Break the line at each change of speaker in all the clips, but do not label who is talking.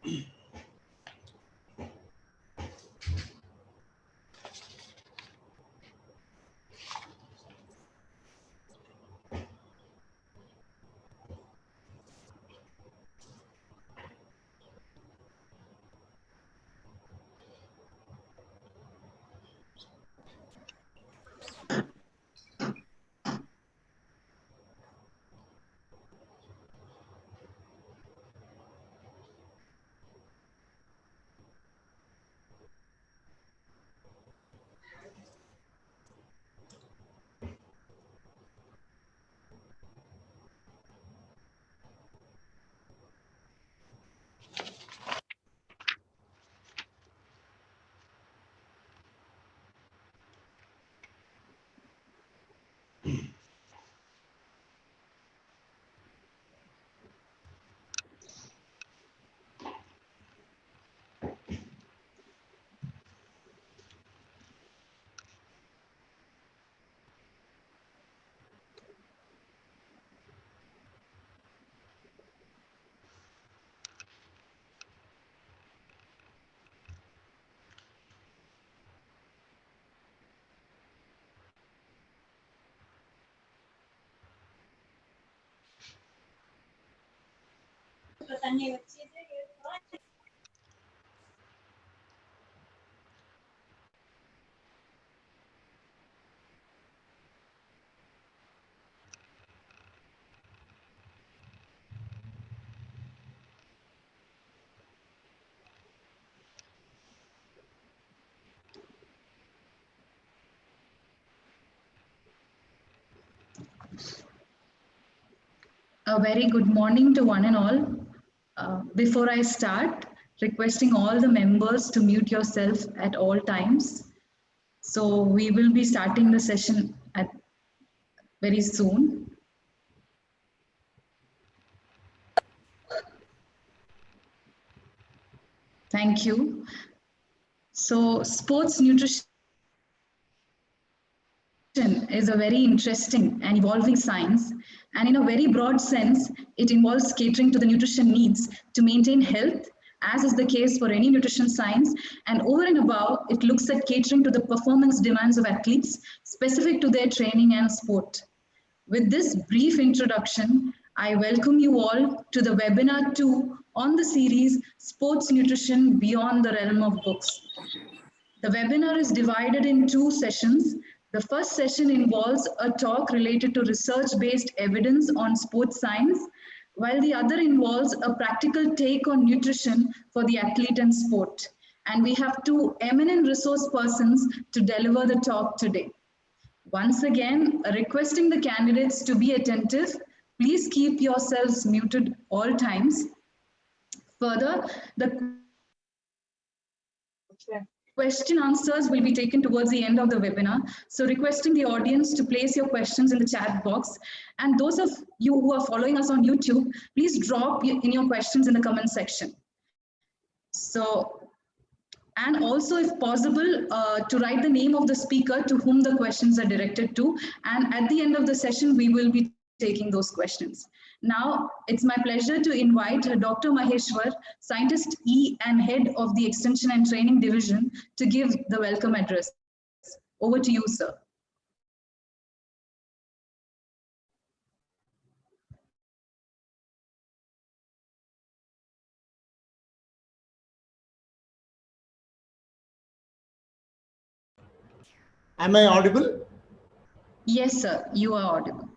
A very good morning to one and all. Before I start, requesting all the members to mute yourself at all times. So we will be starting the session at very soon. Thank you. So sports nutrition is a very interesting and evolving science, and in a very broad sense, it involves catering to the nutrition needs to maintain health, as is the case for any nutrition science, and over and above, it looks at catering to the performance demands of athletes specific to their training and sport. With this brief introduction, I welcome you all to the webinar 2 on the series Sports Nutrition Beyond the Realm of Books. The webinar is divided in 2 sessions. The first session involves a talk related to research-based evidence on sports science, while the other involves a practical take on nutrition for the athlete and sport. And we have 2 eminent resource persons to deliver the talk today. Once again, requesting the candidates to be attentive. Please keep yourselves muted all times. Further, the question answers will be taken towards the end of the webinar. So requesting the audience to place your questions in the chat box. And those of you who are following us on YouTube, please drop in your questions in the comment section. So, and also if possible, to write the name of the speaker to whom the questions are directed to. And at the end of the session, we will be taking those questions. Now, it's my pleasure to invite Dr. Maheshwar, Scientist E and Head of the Extension and Training Division, to give the welcome address. Over to you, sir.
Am I audible?
Yes, sir, you are audible.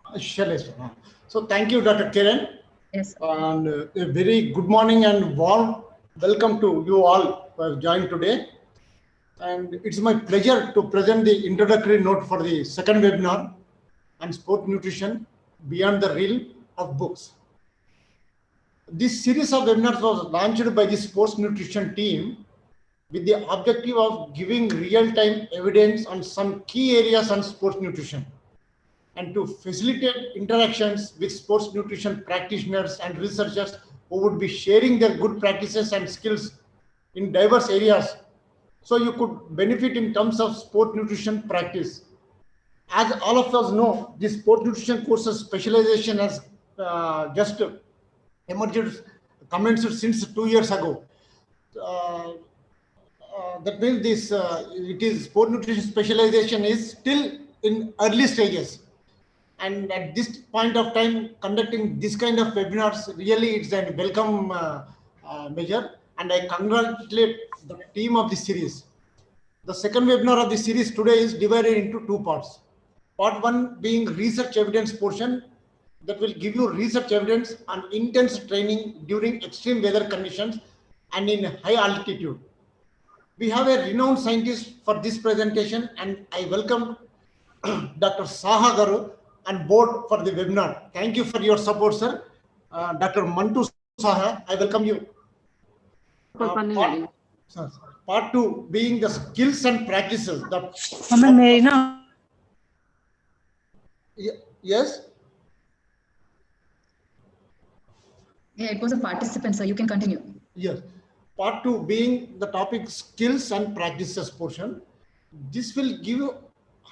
So thank you, Dr. Kiran.
Yes, sir.
And a very good morning and warm welcome to you all who have joined today. And it's my pleasure to present the introductory note for the second webinar on sport nutrition beyond the realm of books. This series of webinars was launched by the sports nutrition team with the objective of giving real-time evidence on some key areas on sports nutrition, and to facilitate interactions with sports nutrition practitioners and researchers who would be sharing their good practices and skills in diverse areas, so you could benefit in terms of sport nutrition practice. As all of us know, the sport nutrition courses specialization has just emerged, commenced since 2 years ago, uh, that means this it is sport nutrition specialization is still in early stages, and at this point of time conducting this kind of webinars, really it's a welcome measure, and I congratulate the team of the series. The second webinar of the series today is divided into two parts. Part one being research evidence portion, that will give you research evidence on intense training during extreme weather conditions and in high altitude. We have a renowned scientist for this presentation, and I welcome Dr. Saha Garu on board for the webinar. Thank you for your support, sir. Dr. Mantu Saha, I welcome you. Part, sir, part two being the skills and practices. Yes.
Yeah, it was a participant, sir. You can continue.
Yes. Part two being the topic skills and practices portion. This will give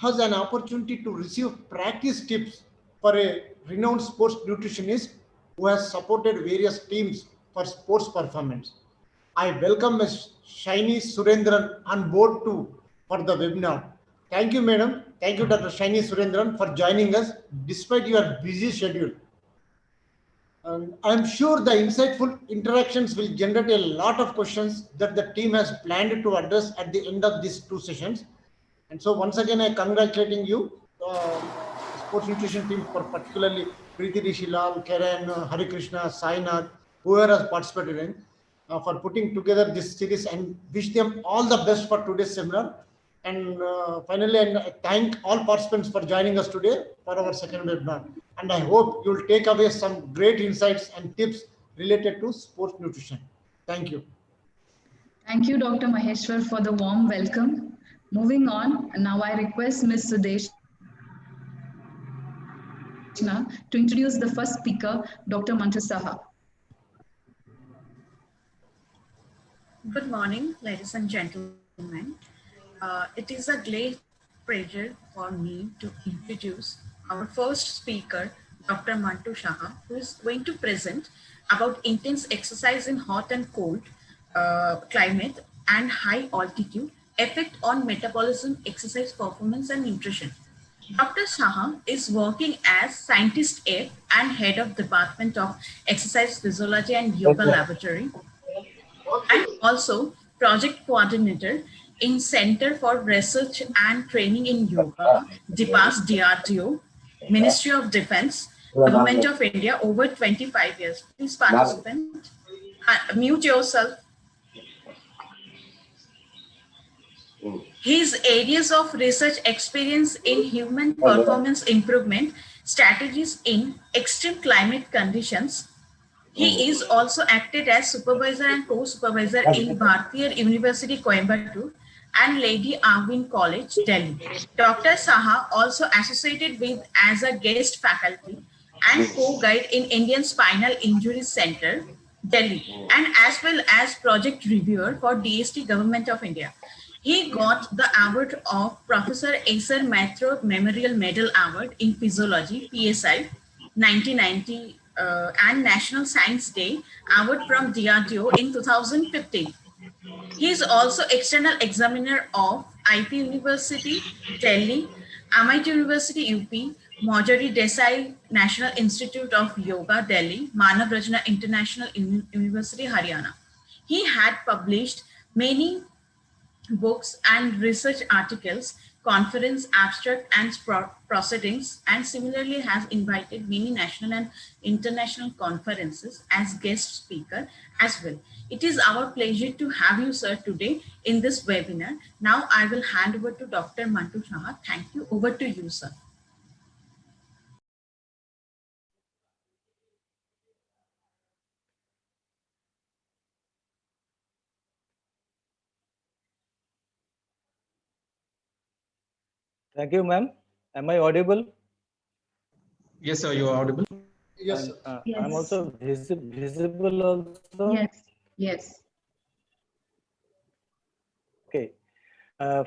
us an opportunity to receive practice tips for a renowned sports nutritionist who has supported various teams for sports performance. I welcome Ms. Shaini Surendran on board too for the webinar. Thank you, madam. Thank you, Dr. Shaini Surendran, for joining us despite your busy schedule. And I'm sure the insightful interactions will generate a lot of questions that the team has planned to address at the end of these two sessions. And so once again, I congratulating you, sports nutrition team, for particularly Preeti Rishilal, Karen, Hari Krishna, Sainath, whoever has participated in, for putting together this series, and wish them all the best for today's seminar. And finally, I thank all participants for joining us today for our second webinar. And I hope you'll take away some great insights and tips related to sports nutrition. Thank you.
Thank you, Dr. Maheshwar, for the warm welcome. Moving on, now I request Ms. Sudeshna to introduce the first speaker, Dr. Mantu Saha.
Good morning, ladies and gentlemen. It is a great pleasure for me to introduce our first speaker, Dr. Mantu Saha, who is going to present about intense exercise in hot and cold climate and high altitude, effect on metabolism, exercise performance, and nutrition. Dr. Saha is working as Scientist F and Head of Department of Exercise Physiology and Yoga Laboratory, and also Project Coordinator in Center for Research and Training in Yoga, DIPAS DRDO, Ministry of Defense, Government of India, over 25 years. Please, participant, mute yourself. His areas of research experience in human performance improvement, strategies in extreme climate conditions. He is also acted as supervisor and co-supervisor in Bharatiya University, Coimbatore, and Lady Arvin College, Delhi. Dr. Saha also associated with as a guest faculty and co-guide in Indian Spinal Injury Center, Delhi, and as well as project reviewer for DST Government of India. He got the award of Professor Acer Mathur Memorial Medal Award in Physiology, PSI, 1990, and National Science Day Award from DRDO in 2015. He is also external examiner of IP University, Delhi, Amit University, UP, Marjorie Desai National Institute of Yoga, Delhi, Manav Rajna International University, Haryana. He had published many books and research articles, conference abstract and proceedings, and similarly has invited many national and international conferences as guest speaker as well. It is our pleasure to have you, sir, today in this webinar. Now I will hand over to Dr. Mantu Saha. Thank you. Over to you, sir.
Thank you, ma'am. Am I audible?
Yes, sir, you are audible.
Yes,
Yes.
I'm also visible also.
Yes, yes.
Okay.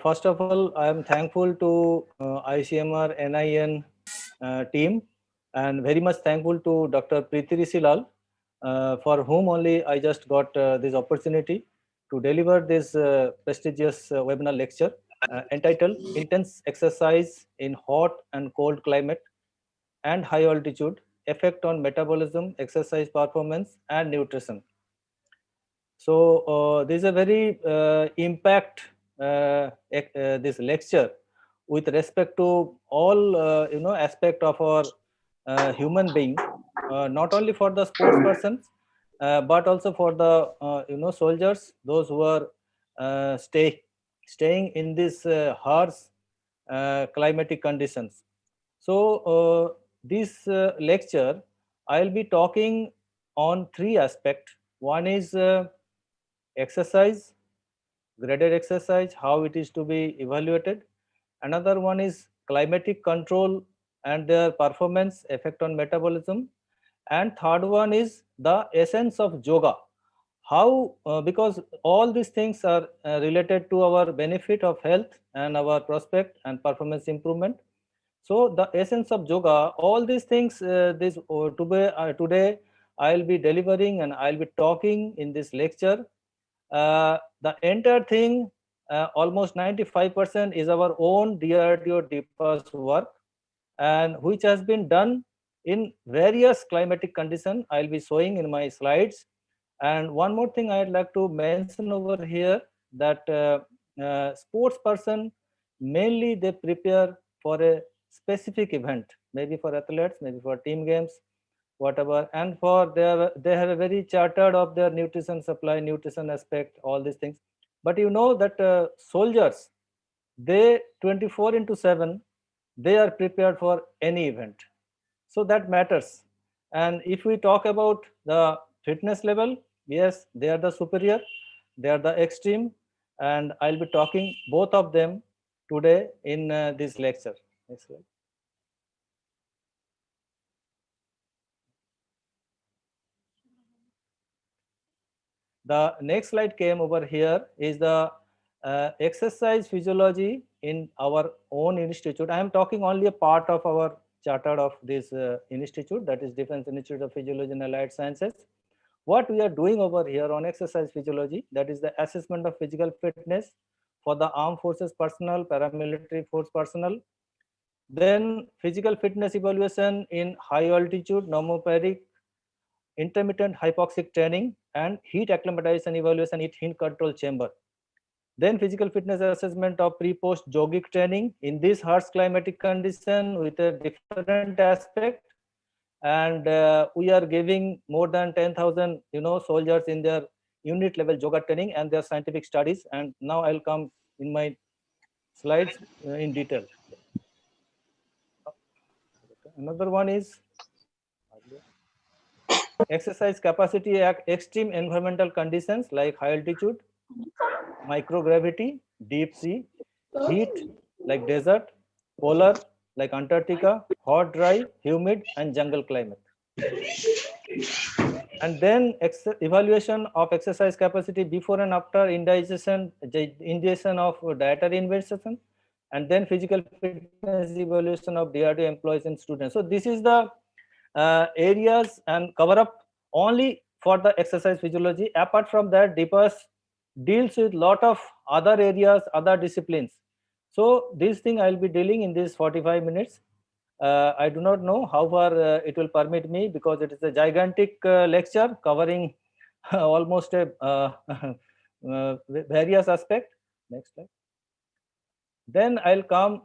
First of all, I am thankful to ICMR NIN team, and very much thankful to Dr. Preeti Rishilal, for whom only I just got this opportunity to deliver this prestigious webinar lecture entitled Intense Exercise in Hot and Cold Climate and High Altitude, Effect on Metabolism, Exercise Performance and Nutrition. So this is a very impact this lecture with respect to all aspect of our human being, not only for the sports persons, but also for the soldiers, those who are staying in this harsh climatic conditions. So this lecture, I'll be talking on three aspects. One is exercise, graded exercise, how it is to be evaluated. Another one is climatic control and their performance effect on metabolism. And third one is the essence of yoga. How, because all these things are related to our benefit of health and our prospect and performance improvement. So the essence of yoga, all these things, today I'll be delivering and I'll be talking in this lecture. The entire thing, almost 95% is our own DRDO DPA's work, and which has been done in various climatic conditions. I'll be showing in my slides. And one more thing I'd like to mention over here, that sports person, mainly they prepare for a specific event, maybe for athletes, maybe for team games, whatever, and for they have a very chartered of their nutrition supply, nutrition aspect, all these things. But you know that soldiers, they 24/7 they are prepared for any event, so that matters. And if we talk about the fitness level, yes, they are the superior, they are the extreme, and I'll be talking both of them today in this lecture. Next slide. The next slide came over here is the exercise physiology in our own institute. I am talking only a part of our charter of this institute, that is Defense Institute of Physiology and Allied Sciences. What we are doing over here on exercise physiology, that is the assessment of physical fitness for the armed forces personnel, paramilitary force personnel. Then physical fitness evaluation in high altitude, pneumoperic, intermittent hypoxic training, and heat acclimatization evaluation in heat control chamber. Then physical fitness assessment of pre-post yogic training in this harsh climatic condition with a different aspect. And we are giving more than 10,000 soldiers in their unit level yoga training and their scientific studies. And now I'll come in my slides in detail. Another one is exercise capacity at extreme environmental conditions like high altitude, microgravity, deep sea, heat like desert, polar like Antarctica, hot, dry, humid, and jungle climate. And then evaluation of exercise capacity before and after ingestion of dietary intervention, and then physical fitness evaluation of DRDO employees and students. So this is the areas and cover up only for the exercise physiology. Apart from that, DPAS deals with lot of other areas, other disciplines. So this thing I'll be dealing in this 45 minutes. I do not know how far it will permit me, because it is a gigantic lecture covering almost a various aspects. Next slide. Then I'll come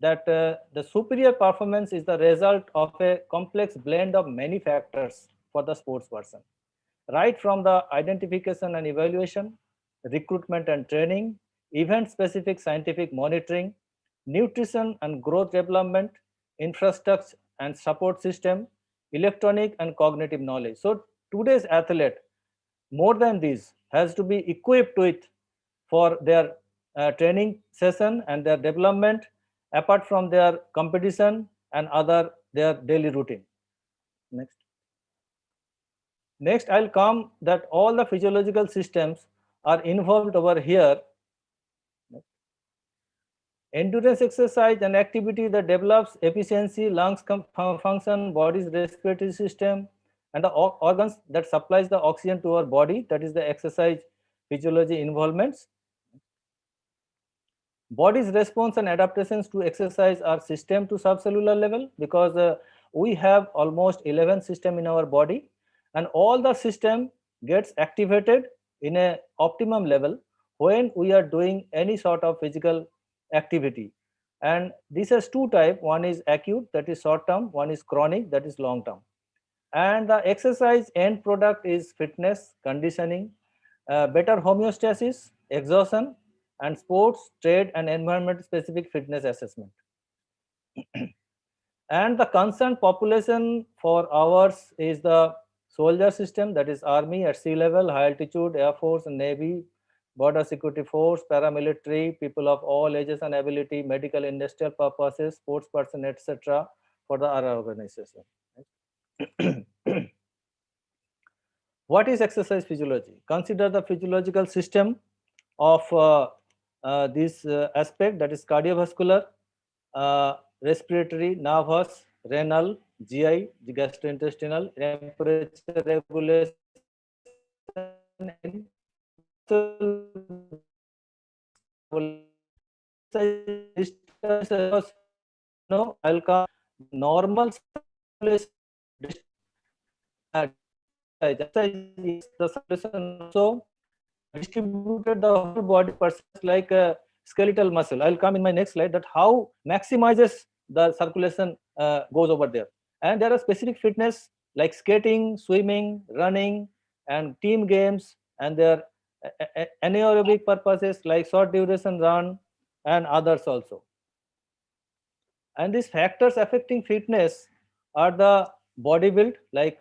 that the superior performance is the result of a complex blend of many factors for the sports person, right from the identification and evaluation, recruitment and training, event-specific scientific monitoring, nutrition and growth development, infrastructure and support system, electronic and cognitive knowledge. So today's athlete, more than this, has to be equipped with for their training session and their development, apart from their competition and other their daily routine. Next. Next, I'll come that all the physiological systems are involved over here. Endurance exercise and activity that develops efficiency, lungs function, body's respiratory system, and the organs that supplies the oxygen to our body, that is the exercise physiology involvements. Body's response and adaptations to exercise are system to subcellular level, because we have almost 11 system in our body, and all the system gets activated in a optimum level when we are doing any sort of physical activity. And this has two type: one is acute, that is short term; one is chronic, that is long term. And the exercise end product is fitness, conditioning, better homeostasis, exhaustion, and sports, trade, and environment specific fitness assessment. And the concerned population for ours is the soldier system, that is army at sea level, high altitude, air force and navy, border security force, paramilitary, people of all ages and ability, medical, industrial purposes, sports person, etc. for the other organization. What is exercise physiology? Consider the physiological system of this aspect, that is cardiovascular, respiratory, nervous, renal, GI, gastrointestinal, temperature regulation, and no, I'll come normal circulation. Yes, the circulation also distributed the whole body percent like a skeletal muscle. I'll come in my next slide that how maximizes the circulation goes over there. And there are specific fitness like skating, swimming, running, and team games, and there are anaerobic purposes like short duration run and others also. And these factors affecting fitness are the body build like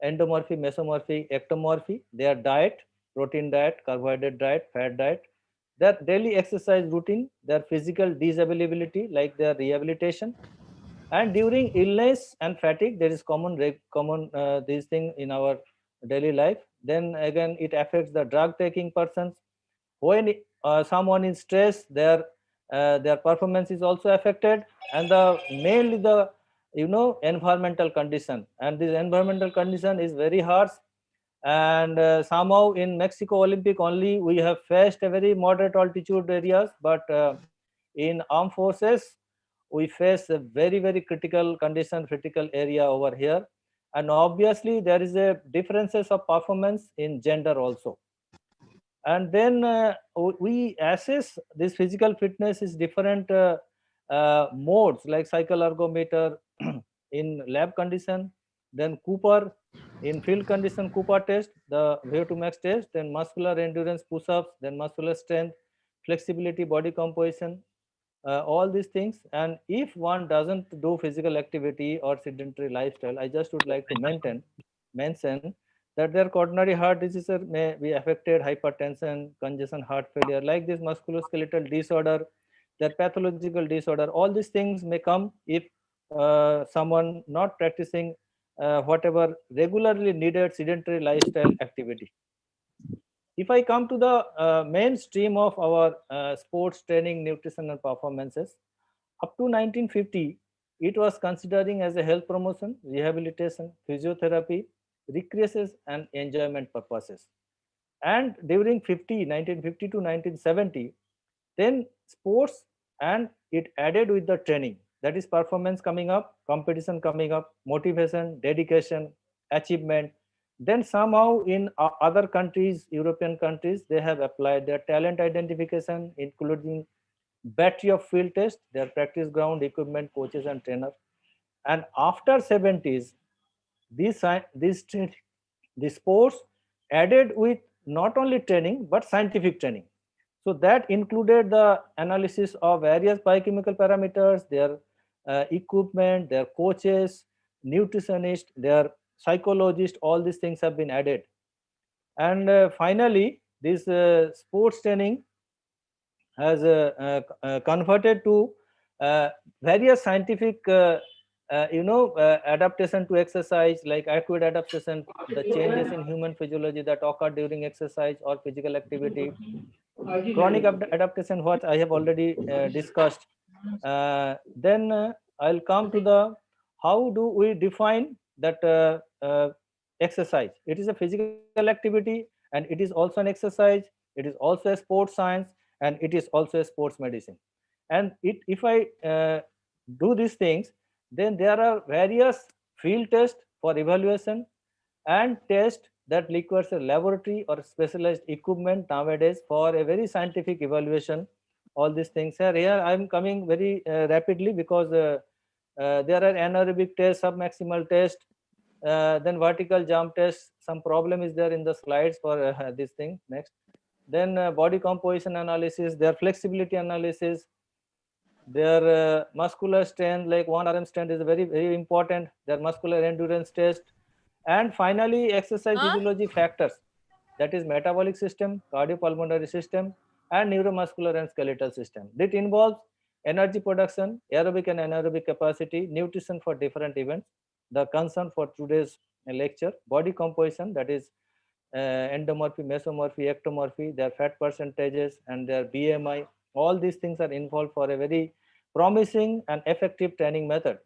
endomorphy, mesomorphy, ectomorphy, their diet, protein diet, carbohydrate diet, fat diet, their daily exercise routine, their physical disability like their rehabilitation. And during illness and fatigue, there is common these thing in our daily life. Then again, it affects the drug taking persons. When someone is stressed, their performance is also affected, and the mainly the environmental condition, and this environmental condition is very harsh. And somehow in Mexico Olympic only we have faced a very moderate altitude areas, but in armed forces we face a very critical condition, critical area over here. And obviously there is a differences of performance in gender also. And then we assess this physical fitness is different modes like cycle ergometer in lab condition, then Cooper in field condition, Cooper test, the VO2 max test, then muscular endurance push-ups, then muscular strength, flexibility, body composition, all these things. And if one doesn't do physical activity or sedentary lifestyle, I just would like to mention that their coronary heart diseases may be affected, hypertension, congestion, heart failure, like this musculoskeletal disorder, their pathological disorder. All these things may come if someone not practicing whatever regularly needed sedentary lifestyle activity. If I come to the mainstream of our sports training, nutrition and performances, up to 1950, it was considering as a health promotion, rehabilitation, physiotherapy, recreation and enjoyment purposes. And during 1950 to 1970, then sports and it added with the training, that is performance coming up, competition coming up, motivation, dedication, achievement. Then somehow in other countries, European countries, they have applied their talent identification, including battery of field test, their practice ground, equipment, coaches and trainer. And after 70s, the sports added with not only training but scientific training. So that included the analysis of various biochemical parameters, their equipment, their coaches, nutritionists, their psychologists, all these things have been added. And finally, this sports training has converted to various scientific adaptation to exercise, like acute adaptation, the changes in human physiology that occur during exercise or physical activity, chronic adaptation, what I have already discussed. Then I'll come to the how do we define that exercise. It is a physical activity and it is also an exercise. it is also a sports science, and it is also a sports medicine. And if I do these things, then there are various field tests for evaluation and test that requires a laboratory or specialized equipment nowadays for a very scientific evaluation. All these things are here. I'm coming very rapidly because there are anaerobic tests, submaximal test, then vertical jump test. Some problem is there in the slides for this thing. Next, then body composition analysis, their flexibility analysis, their muscular strength, like 1 RM strength is very important, their muscular endurance test, and finally exercise physiology factors, that is metabolic system, cardiopulmonary system, and neuromuscular and skeletal system. That involves energy production, aerobic and anaerobic capacity, nutrition for different events. The concern for today's lecture, body composition, that is endomorphy, mesomorphy, ectomorphy, their fat percentages, and their BMI. All these things are involved for a very promising and effective training method.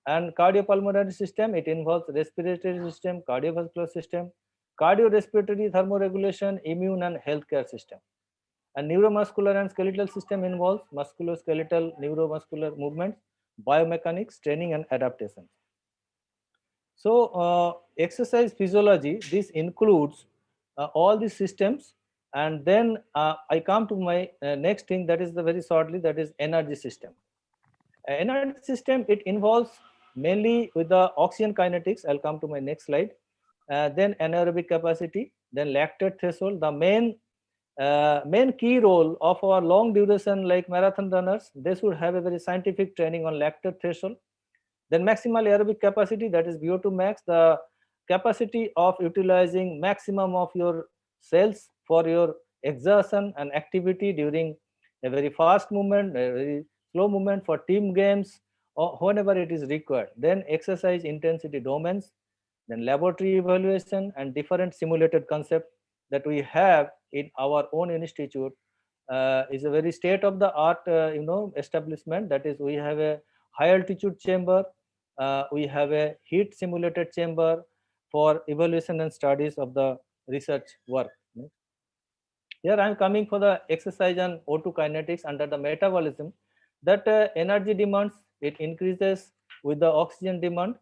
And cardiopulmonary system, it involves respiratory system, cardiovascular system, cardiorespiratory, thermoregulation, immune and healthcare system. And neuromuscular and skeletal system involves musculoskeletal, neuromuscular movements, biomechanics, training and adaptation. So exercise physiology, this includes all these systems. And then I come to my next thing, that is the very shortly, that is energy system. Energy system, it involves mainly with the oxygen kinetics. I'll come to my next slide. Then anaerobic capacity, then lactate threshold. The main key role of our long duration like marathon runners, they should have a very scientific training on lactate threshold. Then maximal aerobic capacity, that is VO2 max, the capacity of utilizing maximum of your cells for your exertion and activity during a very fast movement, a very slow movement, for team games, or whenever it is required. Then exercise intensity domains, then laboratory evaluation and different simulated concept that we have in our own institute is a very state of the art establishment. That is, we have a high altitude chamber, we have a heat simulated chamber for evaluation and studies of the research work. Here I am coming for the exercise and O2 kinetics under the metabolism. That energy demands, it increases with the oxygen demand,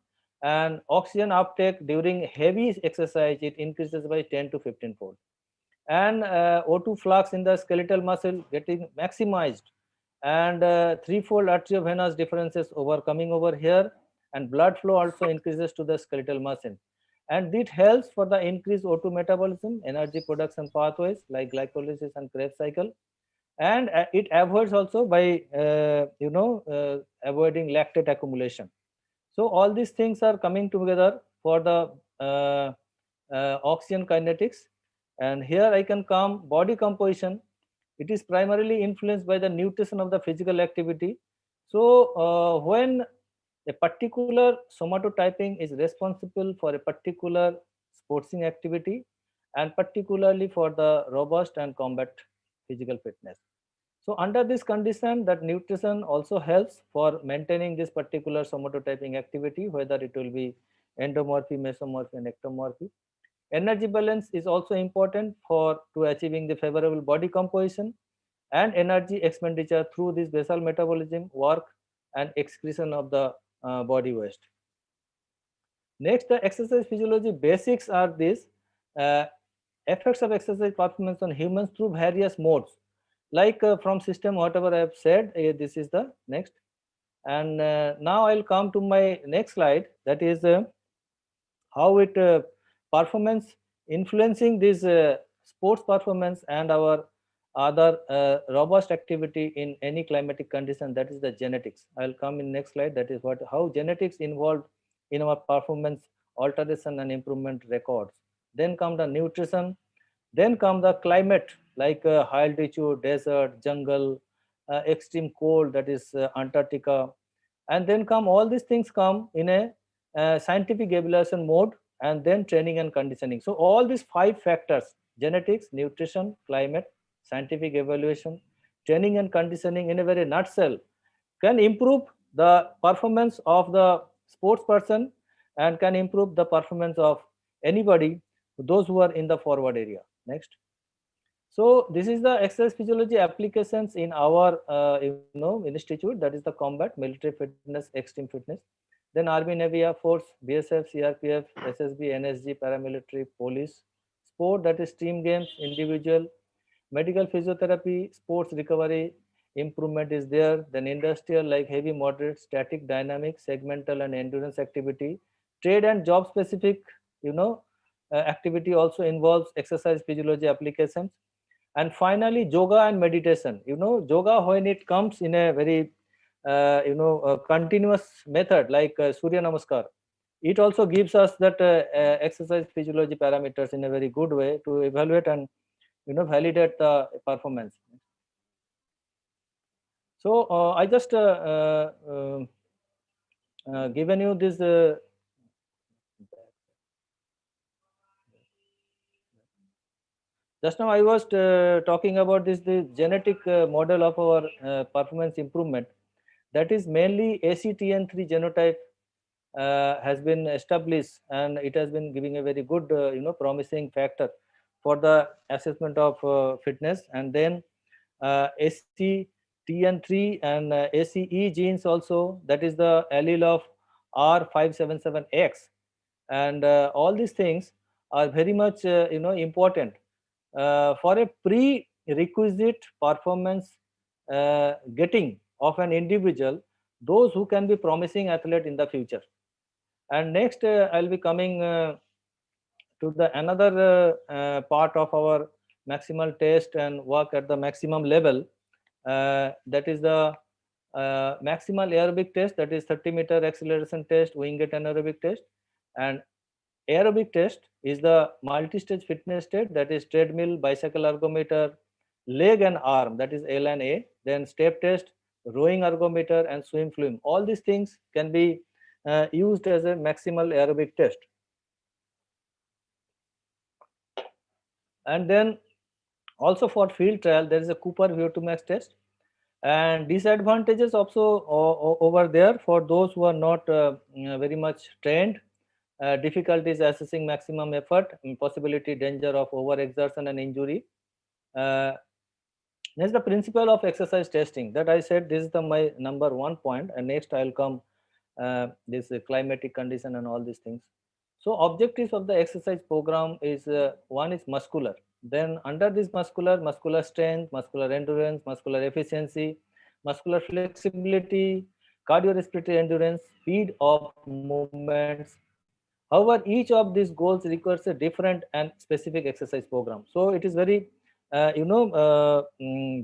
and oxygen uptake during heavy exercise, it increases by 10 to 15 fold. And O2 flux in the skeletal muscle getting maximized, and threefold arteriovenous differences overcoming over here, and blood flow also increases to the skeletal muscle. And it helps for the increased O2 metabolism, energy production pathways like glycolysis and Krebs cycle. And it avoids also by avoiding lactate accumulation. So all these things are coming together for the oxygen kinetics. And here I can come body composition. It is primarily influenced by the nutrition of the physical activity. So when a particular somatotyping is responsible for a particular sporting activity, and particularly for the robust and combat physical fitness. So under this condition, that nutrition also helps for maintaining this particular somatotyping activity, whether it will be endomorphy, mesomorphy and ectomorphy. Energy balance is also important for to achieving the favorable body composition and energy expenditure through this basal metabolism, work and excretion of the body waste. Next, the exercise physiology basics are these. Effects of exercise performance on humans through various modes, like from system, whatever I have said, this is the next. And now I'll come to my next slide, that is how it performance influencing this sports performance and our other robust activity in any climatic condition, that is the genetics. I'll come in next slide, that is what how genetics involved in our performance alteration and improvement records. Then come the nutrition, then come the climate, like high altitude, desert, jungle, extreme cold, that is Antarctica. And then come all these things come in a scientific evaluation mode, and then training and conditioning. So all these 5 factors, genetics, nutrition, climate, scientific evaluation, training and conditioning, in a very nutshell, can improve the performance of the sports person and can improve the performance of anybody, those who are in the forward area. Next. So this is the exercise physiology applications in our institute, that is the combat, military fitness, extreme fitness. Then Army, Navy, Air Force, BSF, CRPF, SSB, NSG, paramilitary, police, sport, that is team games, individual, medical physiotherapy, sports recovery, improvement is there. Then industrial, like heavy, moderate, static, dynamic, segmental and endurance activity. Trade and job specific, activity also involves exercise physiology applications. And finally, yoga and meditation. Yoga, when it comes in a very a continuous method like Surya Namaskar, it also gives us that exercise physiology parameters in a very good way to evaluate and validate the performance. So I just given you this just now I was talking about this the genetic model of our performance improvement, that is mainly ACTN3 genotype has been established, and it has been giving a very good promising factor for the assessment of fitness. And then ACTN3 and ACE genes also, that is the allele of R577X, and all these things are very much important for a prerequisite performance getting of an individual, those who can be promising athlete in the future. And next I'll be coming to the another part of our maximal test and work at the maximum level, that is the maximal aerobic test, that is 30-meter acceleration test, wingate anaerobic test. And aerobic test is the multi-stage fitness test, that is treadmill, bicycle ergometer, leg and arm, that is L and A. Then step test, rowing ergometer and swim flume. All these things can be used as a maximal aerobic test. And then also for field trial, there is a Cooper VO2 max test. And disadvantages also over there for those who are not very much trained. Difficulties assessing maximum effort, possibility danger of overexertion and injury. Next, the principle of exercise testing, that I said this is my number 1 point, and next I'll come this climatic condition and all these things. So objectives of the exercise program is one is muscular. Then under this muscular strength, muscular endurance, muscular efficiency, muscular flexibility, cardiorespiratory endurance, speed of movements. However, each of these goals requires a different and specific exercise program. So it is very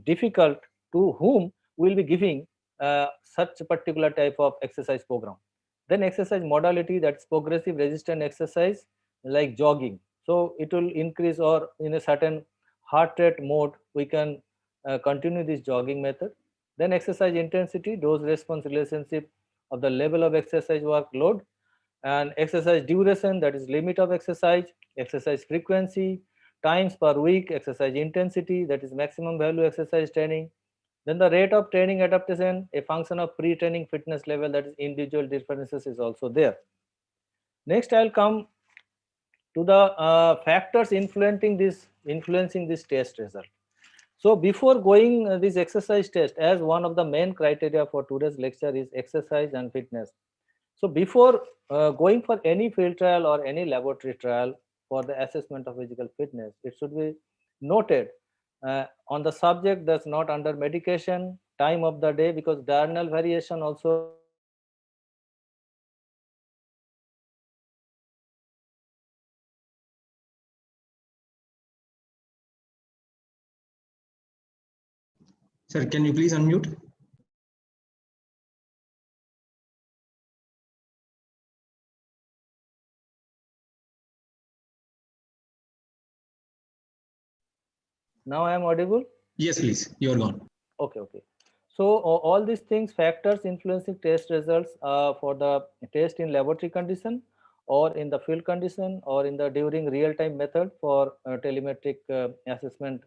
difficult to whom we will be giving such a particular type of exercise program. Then exercise modality, that's progressive resistant exercise like jogging. So it will increase, or in a certain heart rate mode we can continue this jogging method. Then exercise intensity, dose response relationship of the level of exercise workload. And exercise duration, that is limit of exercise frequency, times per week, exercise intensity, that is maximum value exercise training. Then the rate of training adaptation, a function of pre-training fitness level, that is individual differences is also there. Next I'll come to the factors influencing this test result. So before going this exercise test, as one of the main criteria for today's lecture is exercise and fitness. So before going for any field trial or any laboratory trial for the assessment of physical fitness, it should be noted on the subject that's not under medication, time of the day, because diurnal variation also plays a very important role in assessment of physical fitness.
Sir, can you please unmute?
Now I am audible?
Yes, please. You're gone.
Okay. So all these things, factors influencing test results for the test in laboratory condition or in the field condition or in the during real-time method for telemetric assessment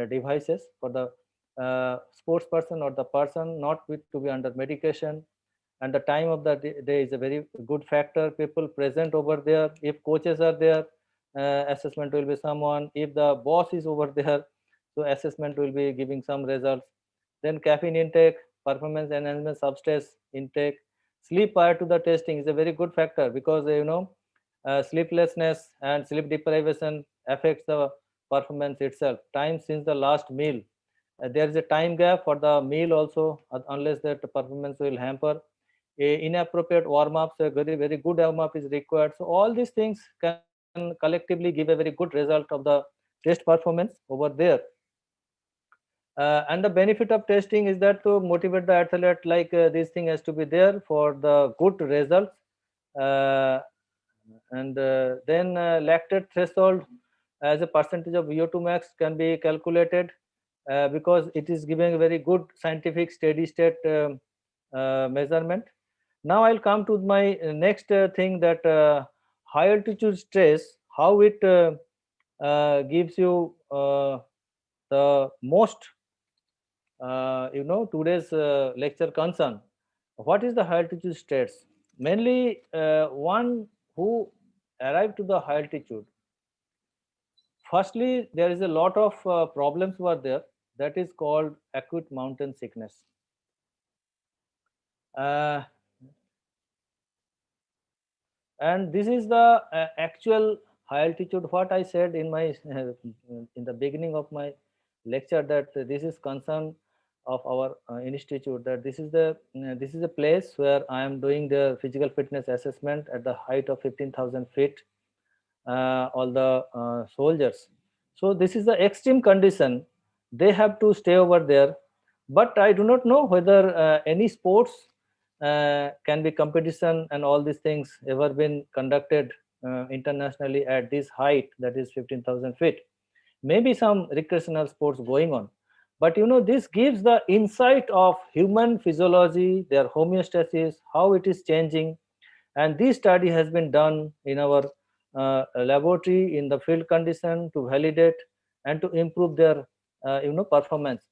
devices for the sports person or the person not with to be under medication. And the time of the day is a very good factor. People present over there. If coaches are there, assessment will be someone. If the boss is over there, So assessment will be giving some results. Then caffeine intake, performance enhancement substance intake. Sleep prior to the testing is a very good factor, because sleeplessness and sleep deprivation affects the performance itself. Time since the last meal. There is a time gap for the meal also, unless that performance will hamper. Inappropriate warm-ups, a very good warm-up is required. So all these things can collectively give a very good result of the test performance over there. And the benefit of testing is that to motivate the athlete, like this thing has to be there for the good results. And then lactate threshold as a percentage of VO2 max can be calculated, because it is giving a very good scientific steady state measurement. Now I'll come to my next thing, that high altitude stress, how it gives you the most today's lecture concern. What is the high altitude stress? Mainly one who arrived to the high altitude, firstly there is a lot of problems were there, that is called acute mountain sickness. uh, and this is the actual high altitude, what I said in my in the beginning of my lecture, that this is concern of our institute, that this is a place where I am doing the physical fitness assessment at the height of 15,000 feet, all the soldiers. So this is the extreme condition, they have to stay over there. But I do not know whether any sports can be competition and all these things ever been conducted internationally at this height, that is 15,000 feet. Maybe some recreational sports going on, but this gives the insight of human physiology, their homeostasis, how it is changing. And this study has been done in our laboratory in the field condition to validate and to improve their performance.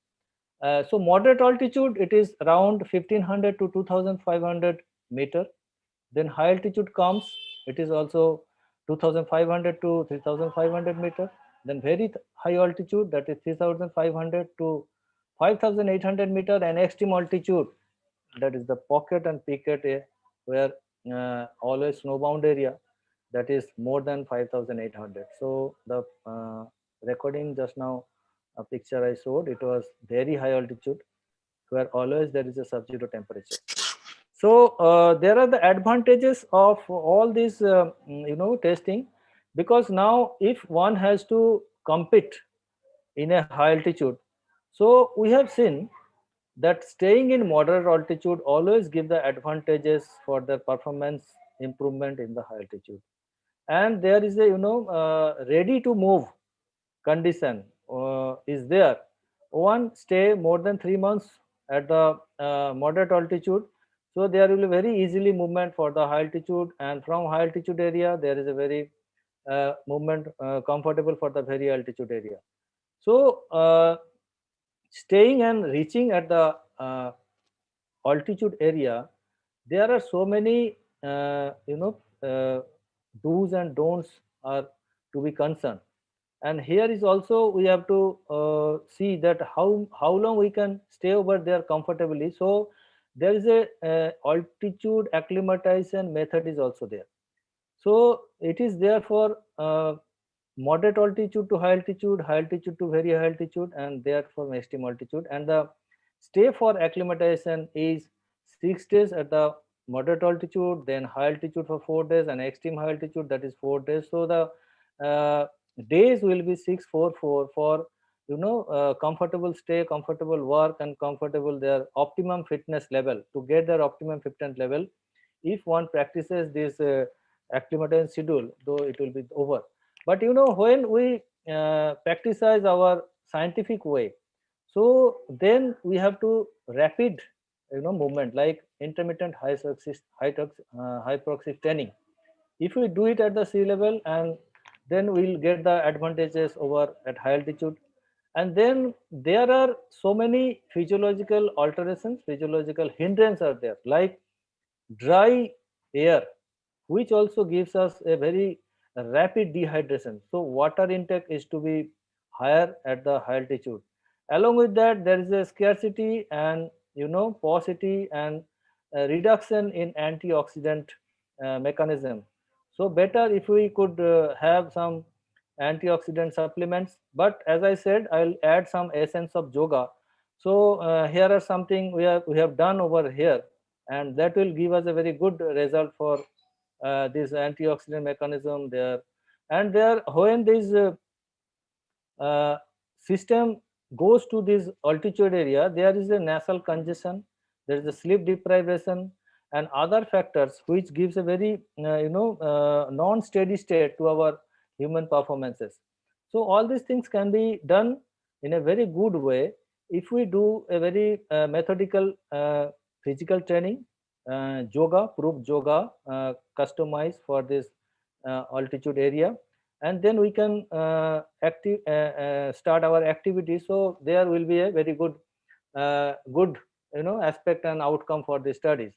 So moderate altitude, it is around 1500 to 2500 meter. Then high altitude comes, it is also 2500 to 3500 meter. Then very high altitude, that is 3500 to 5800 meter. And extreme altitude, that is the pocket and picket, where always snowbound area, that is more than 5800. So the recording just now, a picture I showed, it was very high altitude, where always there is a sub-zero temperature. So there are the advantages of all this testing, because now if one has to compete in a high altitude, so we have seen that staying in moderate altitude always give the advantages for the performance improvement in the high altitude. And there is a ready to move condition is there. One stay more than 3 months at the moderate altitude, so there will be very easily movement for the high altitude, and from high altitude area there is a very movement comfortable for the very altitude area. So staying and reaching at the altitude area, there are so many do's and don'ts are to be concerned. And here is also we have to see that how long we can stay over there comfortably. So there is a altitude acclimatization method is also there. So it is there for moderate altitude to high altitude to very high altitude, and therefore extreme altitude. And the stay for acclimatization is 6 days at the moderate altitude, then high altitude for 4 days, and extreme high altitude, that is 4 days. So the days will be 6 4 4 for comfortable stay, comfortable work, and comfortable their optimum fitness level. To get their optimum fitness level, if one practices this acclimatization schedule, though it will be over. But when we practice our scientific way, so then we have to rapid movement, like intermittent hyperoxy training. If we do it at the sea level, and then we'll get the advantages over at high altitude. And then there are so many physiological alterations, physiological hindrances are there, like dry air, which also gives us a very rapid dehydration. So water intake is to be higher at the high altitude. Along with that, there is a scarcity and paucity and reduction in antioxidant mechanism. So better if we could have some antioxidant supplements. But as I said, I'll add some essence of yoga. So here are something we have done over here, and that will give us a very good result for this antioxidant mechanism there. And there, when this uh, system goes to this altitude area, there is a nasal congestion, there is a sleep deprivation, and other factors which gives a very non-steady state to our human performances. So all these things can be done in a very good way if we do a very methodical physical training, yoga, proof yoga, customized for this altitude area, and then we can start our activity. So there will be a very good aspect and outcome for the studies.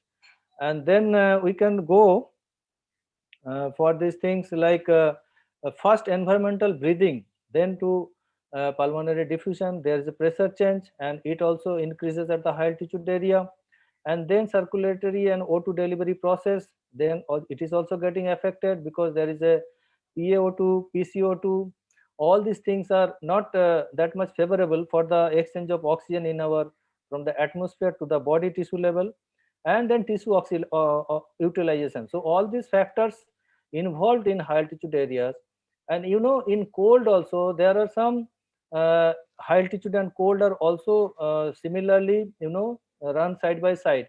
And then we can go for these things like first environmental breathing, then to pulmonary diffusion, there is a pressure change and it also increases at the high altitude area. And then circulatory and O2 delivery process, then it is also getting affected because there is a PaO2, PCO2. All these things are not that much favorable for the exchange of oxygen in our from the atmosphere to the body tissue level, and then tissue utilization. So all these factors involved in high altitude areas. And in cold also there are some high altitude and cold are also similarly run side by side.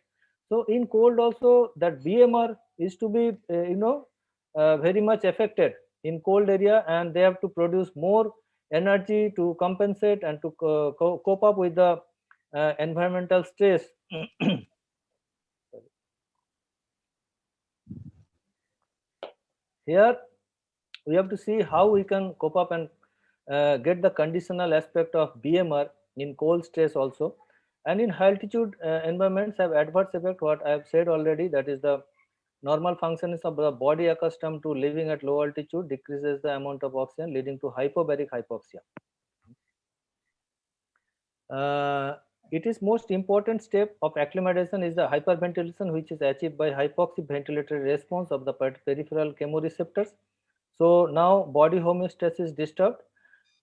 So in cold also that BMR is to be very much affected in cold area, and they have to produce more energy to compensate and to cope up with the environmental stress. Here we have to see how we can cope up and get the conditional aspect of BMR in cold stress also. And in high altitude environments have adverse effect, what I have said already, that is the normal functions of the body accustomed to living at low altitude decreases the amount of oxygen, leading to hypobaric hypoxia. It is most important step of acclimatization is the hyperventilation, which is achieved by hypoxic ventilatory response of the peripheral chemoreceptors. So now body homeostasis is disturbed,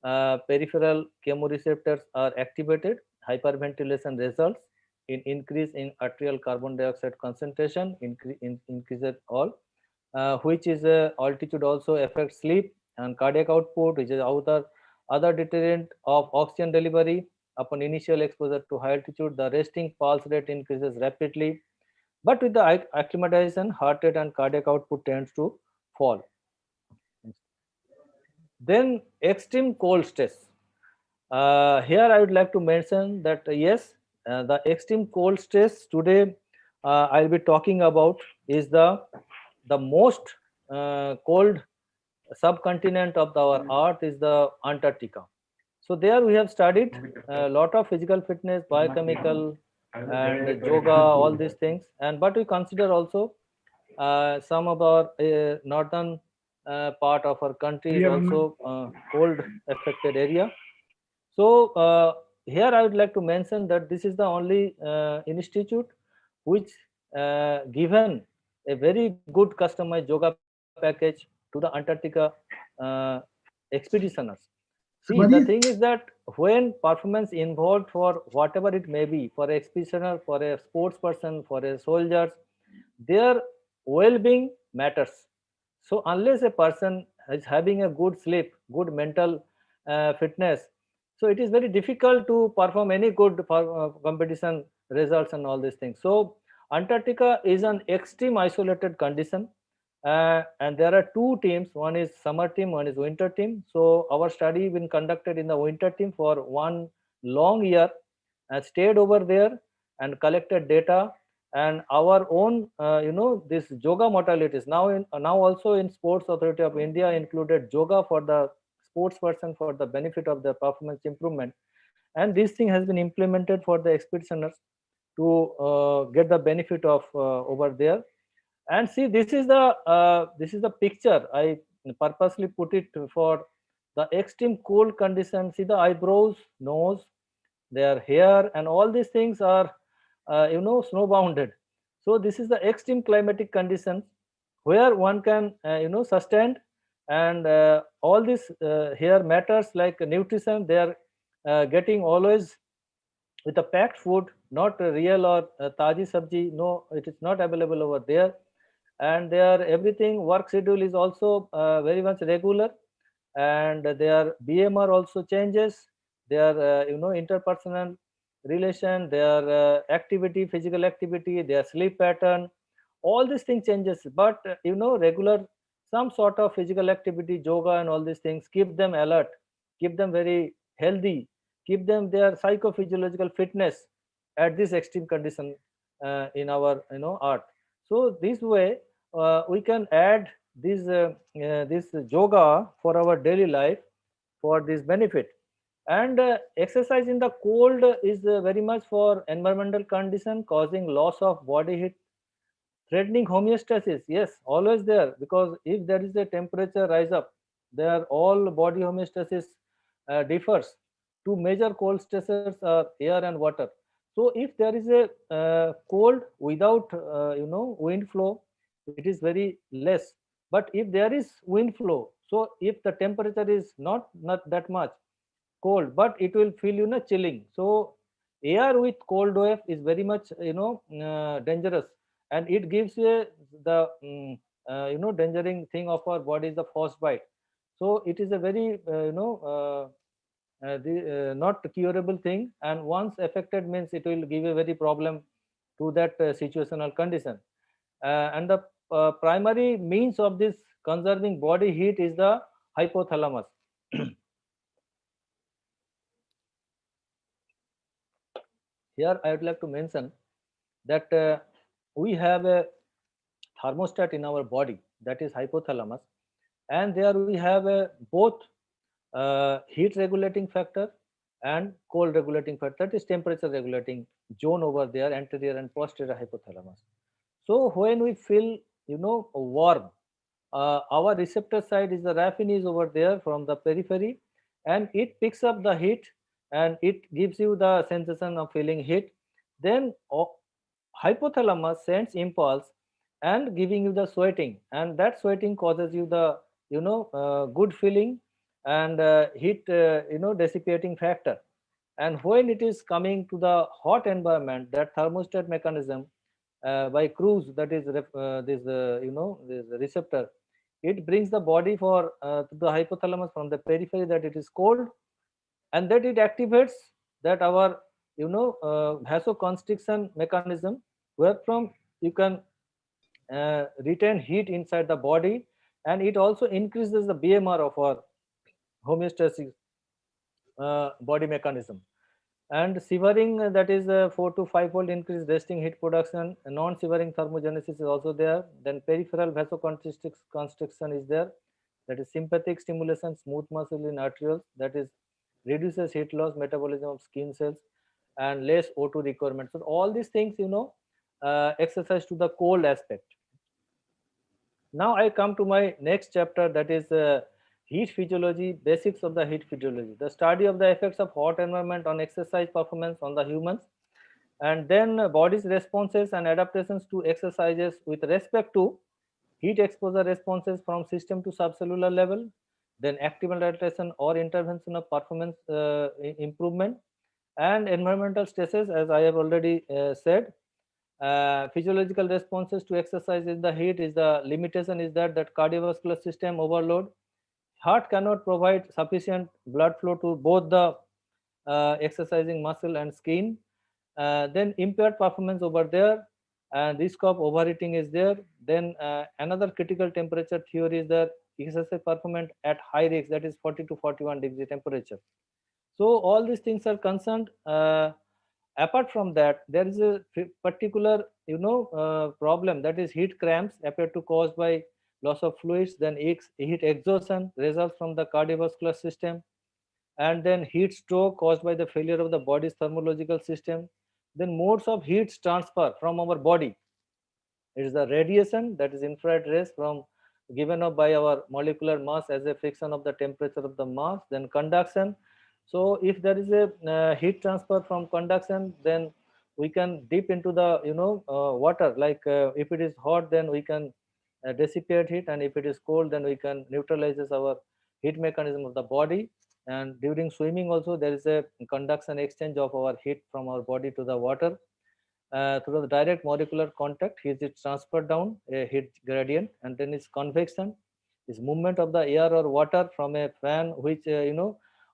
peripheral chemoreceptors are activated, hyperventilation results in increase in arterial carbon dioxide concentration, increases all, which is altitude also affects sleep and cardiac output, which is other deterrent of oxygen delivery. Upon initial exposure to high altitude, the resting pulse rate increases rapidly, but with the acclimatization, heart rate and cardiac output tends to fall. Then extreme cold stress. Here I would like to mention that yes, the extreme cold stress today I'll be talking about is the most cold subcontinent of our earth is the Antarctica. So there we have studied a lot of physical fitness, biochemical and yoga, all these things. And but we consider also some of our northern part of our country is also cold affected area. So here I would like to mention that this is the only institute which given a very good customized yoga package to the Antarctica uh, expeditioners. See, the thing is that when performance involved for whatever it may be, for a expeditioner, for a sports person, for a soldiers, their well-being matters. So unless a person is having a good sleep, good mental fitness, so it is very difficult to perform any good competition results and all these things. So Antarctica is an extreme isolated condition, and there are two teams, one is summer team, one is winter team. So our study been conducted in the winter team for 1 long year, and stayed over there and collected data. And our own this yoga modalities now also in Sports Authority of India included yoga for the sports person for the benefit of the performance improvement. And this thing has been implemented for the expeditioners to get the benefit of over there. And see, this is the picture I purposely put it for the extreme cold condition, see the eyebrows, nose, their hair, and all these things are snow bounded. So this is the extreme climatic conditions where one can sustain, and all this here matters like nutrition, they are getting always with a packed food, not real or taji sabji, no, it is not available over there. And their everything work schedule is also very much regular, and their BMR also changes, their interpersonal relation, their activity, physical activity, their sleep pattern, all these things changes. But regular some sort of physical activity, yoga and all these things keep them alert, keep them very healthy, keep them their psychophysiological fitness at this extreme condition in our art. So this way we can add this yoga for our daily life for this benefit. And exercise in the cold is very much for environmental condition causing loss of body heat, threatening homeostasis. Yes, always there, because if there is a temperature rise up, their all body homeostasis differs. Two major cold stressors are air and water. So if there is a cold without wind flow, it is very less. But if there is wind flow, so if the temperature is not that much cold, but it will feel chilling. So air with cold wave is very much dangerous, and it gives you the dangering thing of our body is the frostbite. So it is a very not curable thing, and once affected means it will give a very problem to that situational condition. And the primary means of this conserving body heat is the hypothalamus. Here I would like to mention that we have a thermostat in our body, that is hypothalamus, and there we have both heat regulating factor and cold regulating factor, that is temperature regulating zone over there, anterior and posterior hypothalamus. So when we feel warm, our receptor side is the raphine is over there from the periphery, and it picks up the heat and it gives you the sensation of feeling heat. Then hypothalamus sends impulse and giving you the sweating, and that sweating causes you the good feeling and heat dissipating factor. And when it is coming to the hot environment, that thermostat mechanism by cruise, that is this receptor, it brings the body for to the hypothalamus from the periphery that it is cold, and that it activates that our vasoconstriction mechanism, where from you can retain heat inside the body, and it also increases the BMR of our homeostasis body mechanism. And shivering, that is 4 to 5 fold increased resting heat production. Non-shivering thermogenesis is also there. Then peripheral vasoconstriction is there, that is sympathetic stimulation, smooth muscle in arterioles, that is reduces heat loss, metabolism of skin cells, and less O2 requirement. So all these things exercise to the cold aspect. Now I come to my next chapter, that is heat physiology, basics of the heat physiology, the study of the effects of hot environment on exercise performance on the humans, and then body's responses and adaptations to exercises with respect to heat exposure responses from system to subcellular level, then active adaptation or intervention of performance improvement, and environmental stresses, as I have already said. Physiological responses to exercise in the heat is the limitation is that cardiovascular system overload. Heart cannot provide sufficient blood flow to both the exercising muscle and skin. Then impaired performance over there, and risk of overheating is there. Then another critical temperature theory is that exercise performance at high risk, that is 40 to 41 degree temperature. So all these things are concerned. Apart from that, there is a particular problem, that is heat cramps appear to caused by loss of fluids. Then heat exhaustion results from the cardiovascular system, and then heat stroke caused by the failure of the body's thermological system. Then modes of heat transfer from our body, it is the radiation, that is infrared rays from given up by our molecular mass as a friction of the temperature of the mass. Then conduction. So if there is a heat transfer from conduction, then we can dip into the water. Like if it is hot, then we can dissipate heat, and if it is cold, then we can neutralizes our heat mechanism of the body. And during swimming also, there is a conduction exchange of our heat from our body to the water. Through the direct molecular contact, heat is transferred down a heat gradient. And then is convection, is movement of the air or water from a fan, which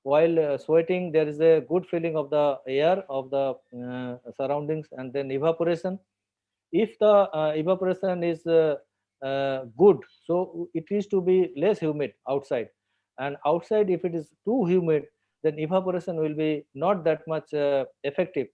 while sweating there is a good feeling of the air of the surroundings. And then evaporation, if the evaporation is good, so it is to be less humid outside. And outside, if it is too humid, then evaporation will be not that much effective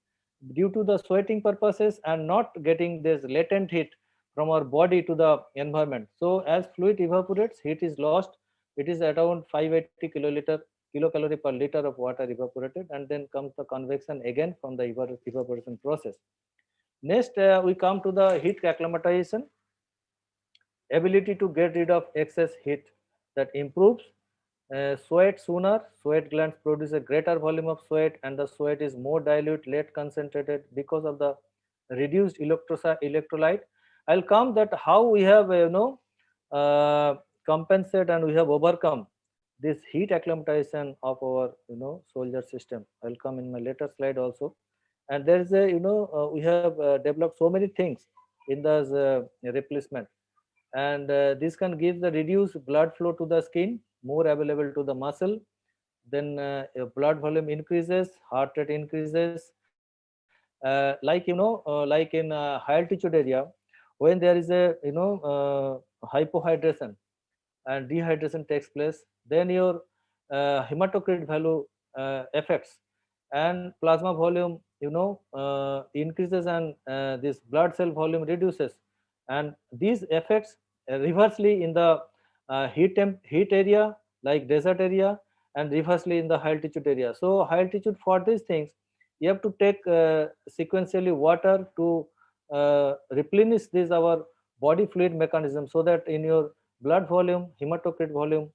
due to the sweating purposes and not getting this latent heat from our body to the environment. So as fluid evaporates, heat is lost. It is around 580 kilocalorie per liter of water evaporated. And then comes the convection again from the evaporation process. Next, we come to the heat acclimatization, ability to get rid of excess heat that improves. Sweat sooner, sweat glands produce a greater volume of sweat, and the sweat is more dilute, less concentrated because of the reduced electrolyte. I'll come that how we have compensate and we have overcome this heat acclimatization of our soldier system. I'll come in my later slide also. And there is a we have developed so many things in this replacement. And this can give the reduced blood flow to the skin, more available to the muscle. Then blood volume increases, heart rate increases. Like in high altitude area, when there is a hypohydration and dehydration takes place, then your hematocrit value affects, and plasma volume increases, and this blood cell volume reduces. And these effects reversely in the heat area like desert area, and reversely in the high altitude area. So high altitude, for these things you have to take sequentially water to replenish this our body fluid mechanism, so that in your blood volume, hematocrit volume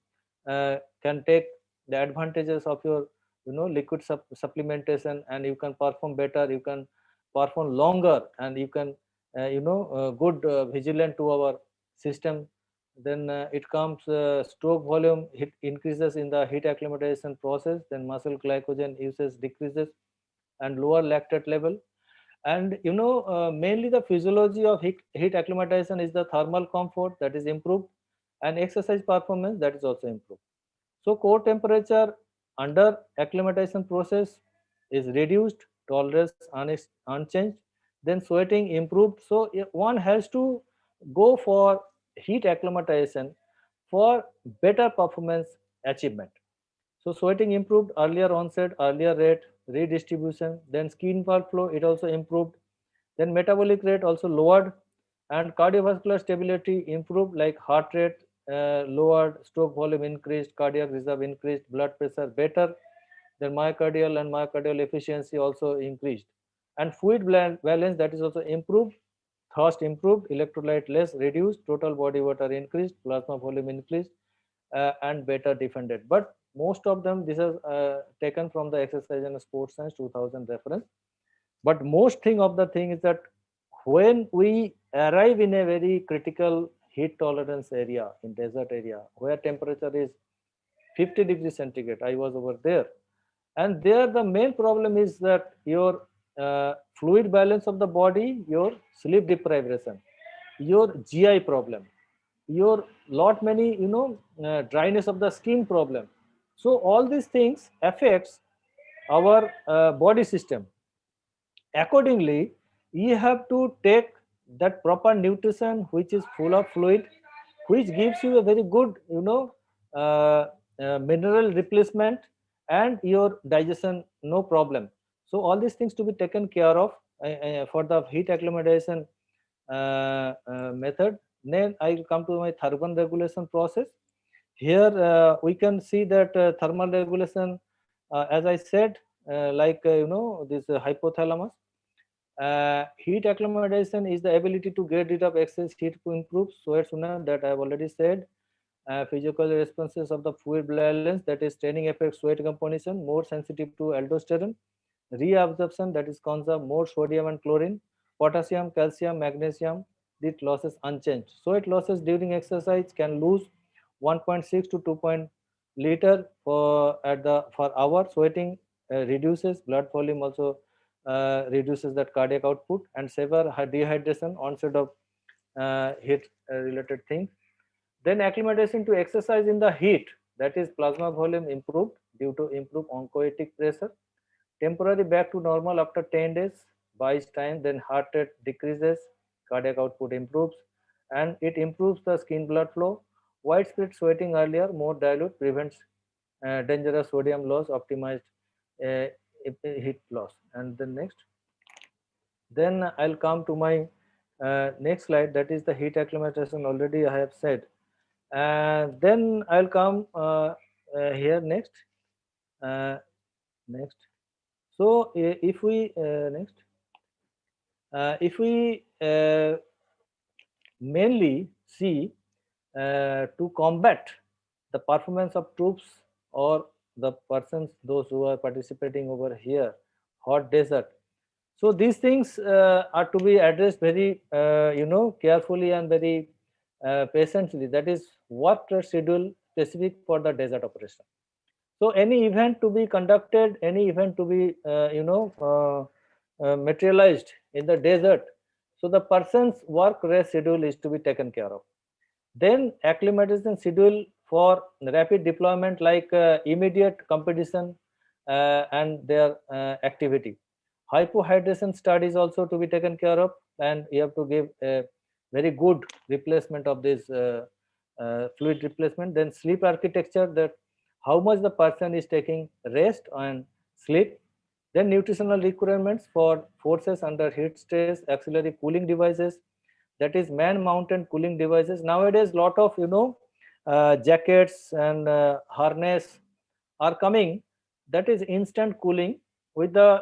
can take the advantages of your liquid supplementation, and you can perform better, you can perform longer, and you can good vigilant to our system. Then it comes stroke volume, it increases in the heat acclimatization process. Then muscle glycogen usage decreases, and lower lactate level. And mainly the physiology of heat acclimatization is the thermal comfort that is improved, and exercise performance that is also improved. So core temperature under acclimatization process is reduced, tolerance unchanged, then sweating improved. So one has to go for heat acclimatization for better performance achievement. So sweating improved, earlier onset, earlier rate, redistribution. Then skin blood flow, it also improved. Then metabolic rate also lowered, and cardiovascular stability improved, like heart rate lowered, stroke volume increased, cardiac reserve increased, blood pressure better. Then myocardial and myocardial efficiency also increased, and fluid balance, that is also improved. Thirst improved, electrolyte less reduced, total body water increased, plasma volume increased, and better defended. But most of them, this is taken from the Exercise and Sports Science 2000 reference. But most thing of the thing is that when we arrive in a very critical heat tolerance area in desert area where temperature is 50 degrees centigrade, I was over there, and there the main problem is that your fluid balance of the body, your sleep deprivation, your GI problem, your lot many dryness of the skin problem. So all these things affects our body system. Accordingly, you have to take that proper nutrition which is full of fluid, which gives you a very good uh, mineral replacement, and your digestion no problem. So all these things to be taken care of for the heat acclimatization method. Then I will come to my thermal regulation process. Here we can see that thermal regulation, as I said, like this hypothalamus. Heat acclimatization is the ability to get rid of excess heat to improve sweat sooner, that I have already said. Physical responses of the fluid balance, that is training effect sweat composition, more sensitive to aldosterone. Reabsorption, that is conserve more sodium and chlorine. Potassium, calcium, magnesium, it losses unchanged. Sweat losses during exercise can lose 1.6 to 2 liter for hour. Sweating reduces blood volume, also reduces that cardiac output, and severe dehydration, onset of heat related things. Then acclimatization to exercise in the heat, that is plasma volume improved due to improved oncotic pressure. Temporary back to normal after 10 days, buys time, then heart rate decreases, cardiac output improves, and it improves the skin blood flow. Widespread sweating earlier, more dilute, prevents dangerous sodium loss, optimized uh, heat loss. And then next, then I'll come to my next slide, that is the heat acclimatization, already I have said. Then I'll come here next. Next. So if we next, if we mainly see to combat the performance of troops or the persons, those who are participating over here, hot desert. So these things are to be addressed very, carefully and very patiently. That is work schedule specific for the desert operation. So any event to be conducted, any event to be, materialized in the desert, so the person's work rest schedule is to be taken care of. Then acclimatization schedule for rapid deployment, like immediate competition and their activity. Hypohydration studies also to be taken care of, and you have to give a very good replacement of this fluid replacement. Then sleep architecture, that how much the person is taking rest and sleep. Then nutritional requirements for forces under heat stress, auxiliary cooling devices, that is man mounted cooling devices. Nowadays lot of jackets and harness are coming, that is instant cooling with the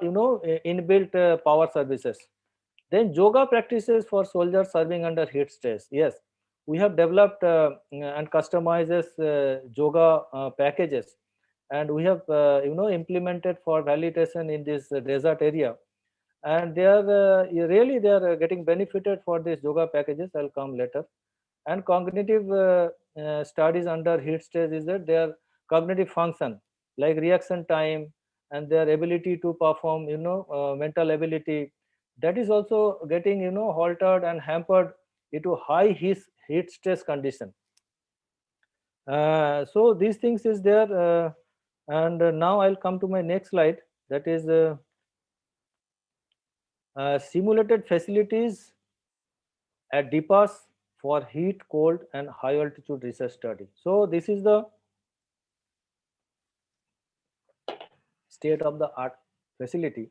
inbuilt power services. Then yoga practices for soldiers serving under heat stress. Yes, we have developed and customizes yoga packages, and we have implemented for validation in this desert area, and they are really they are getting benefited for these yoga packages. I'll come later. And cognitive studies under heat stress is that their cognitive function, like reaction time and their ability to perform, mental ability, that is also getting halted and hampered due to high heat stress condition. So these things is there, and now I'll come to my next slide, that is simulated facilities at depots for heat, cold, and high altitude research study. So this is the state of the art facility.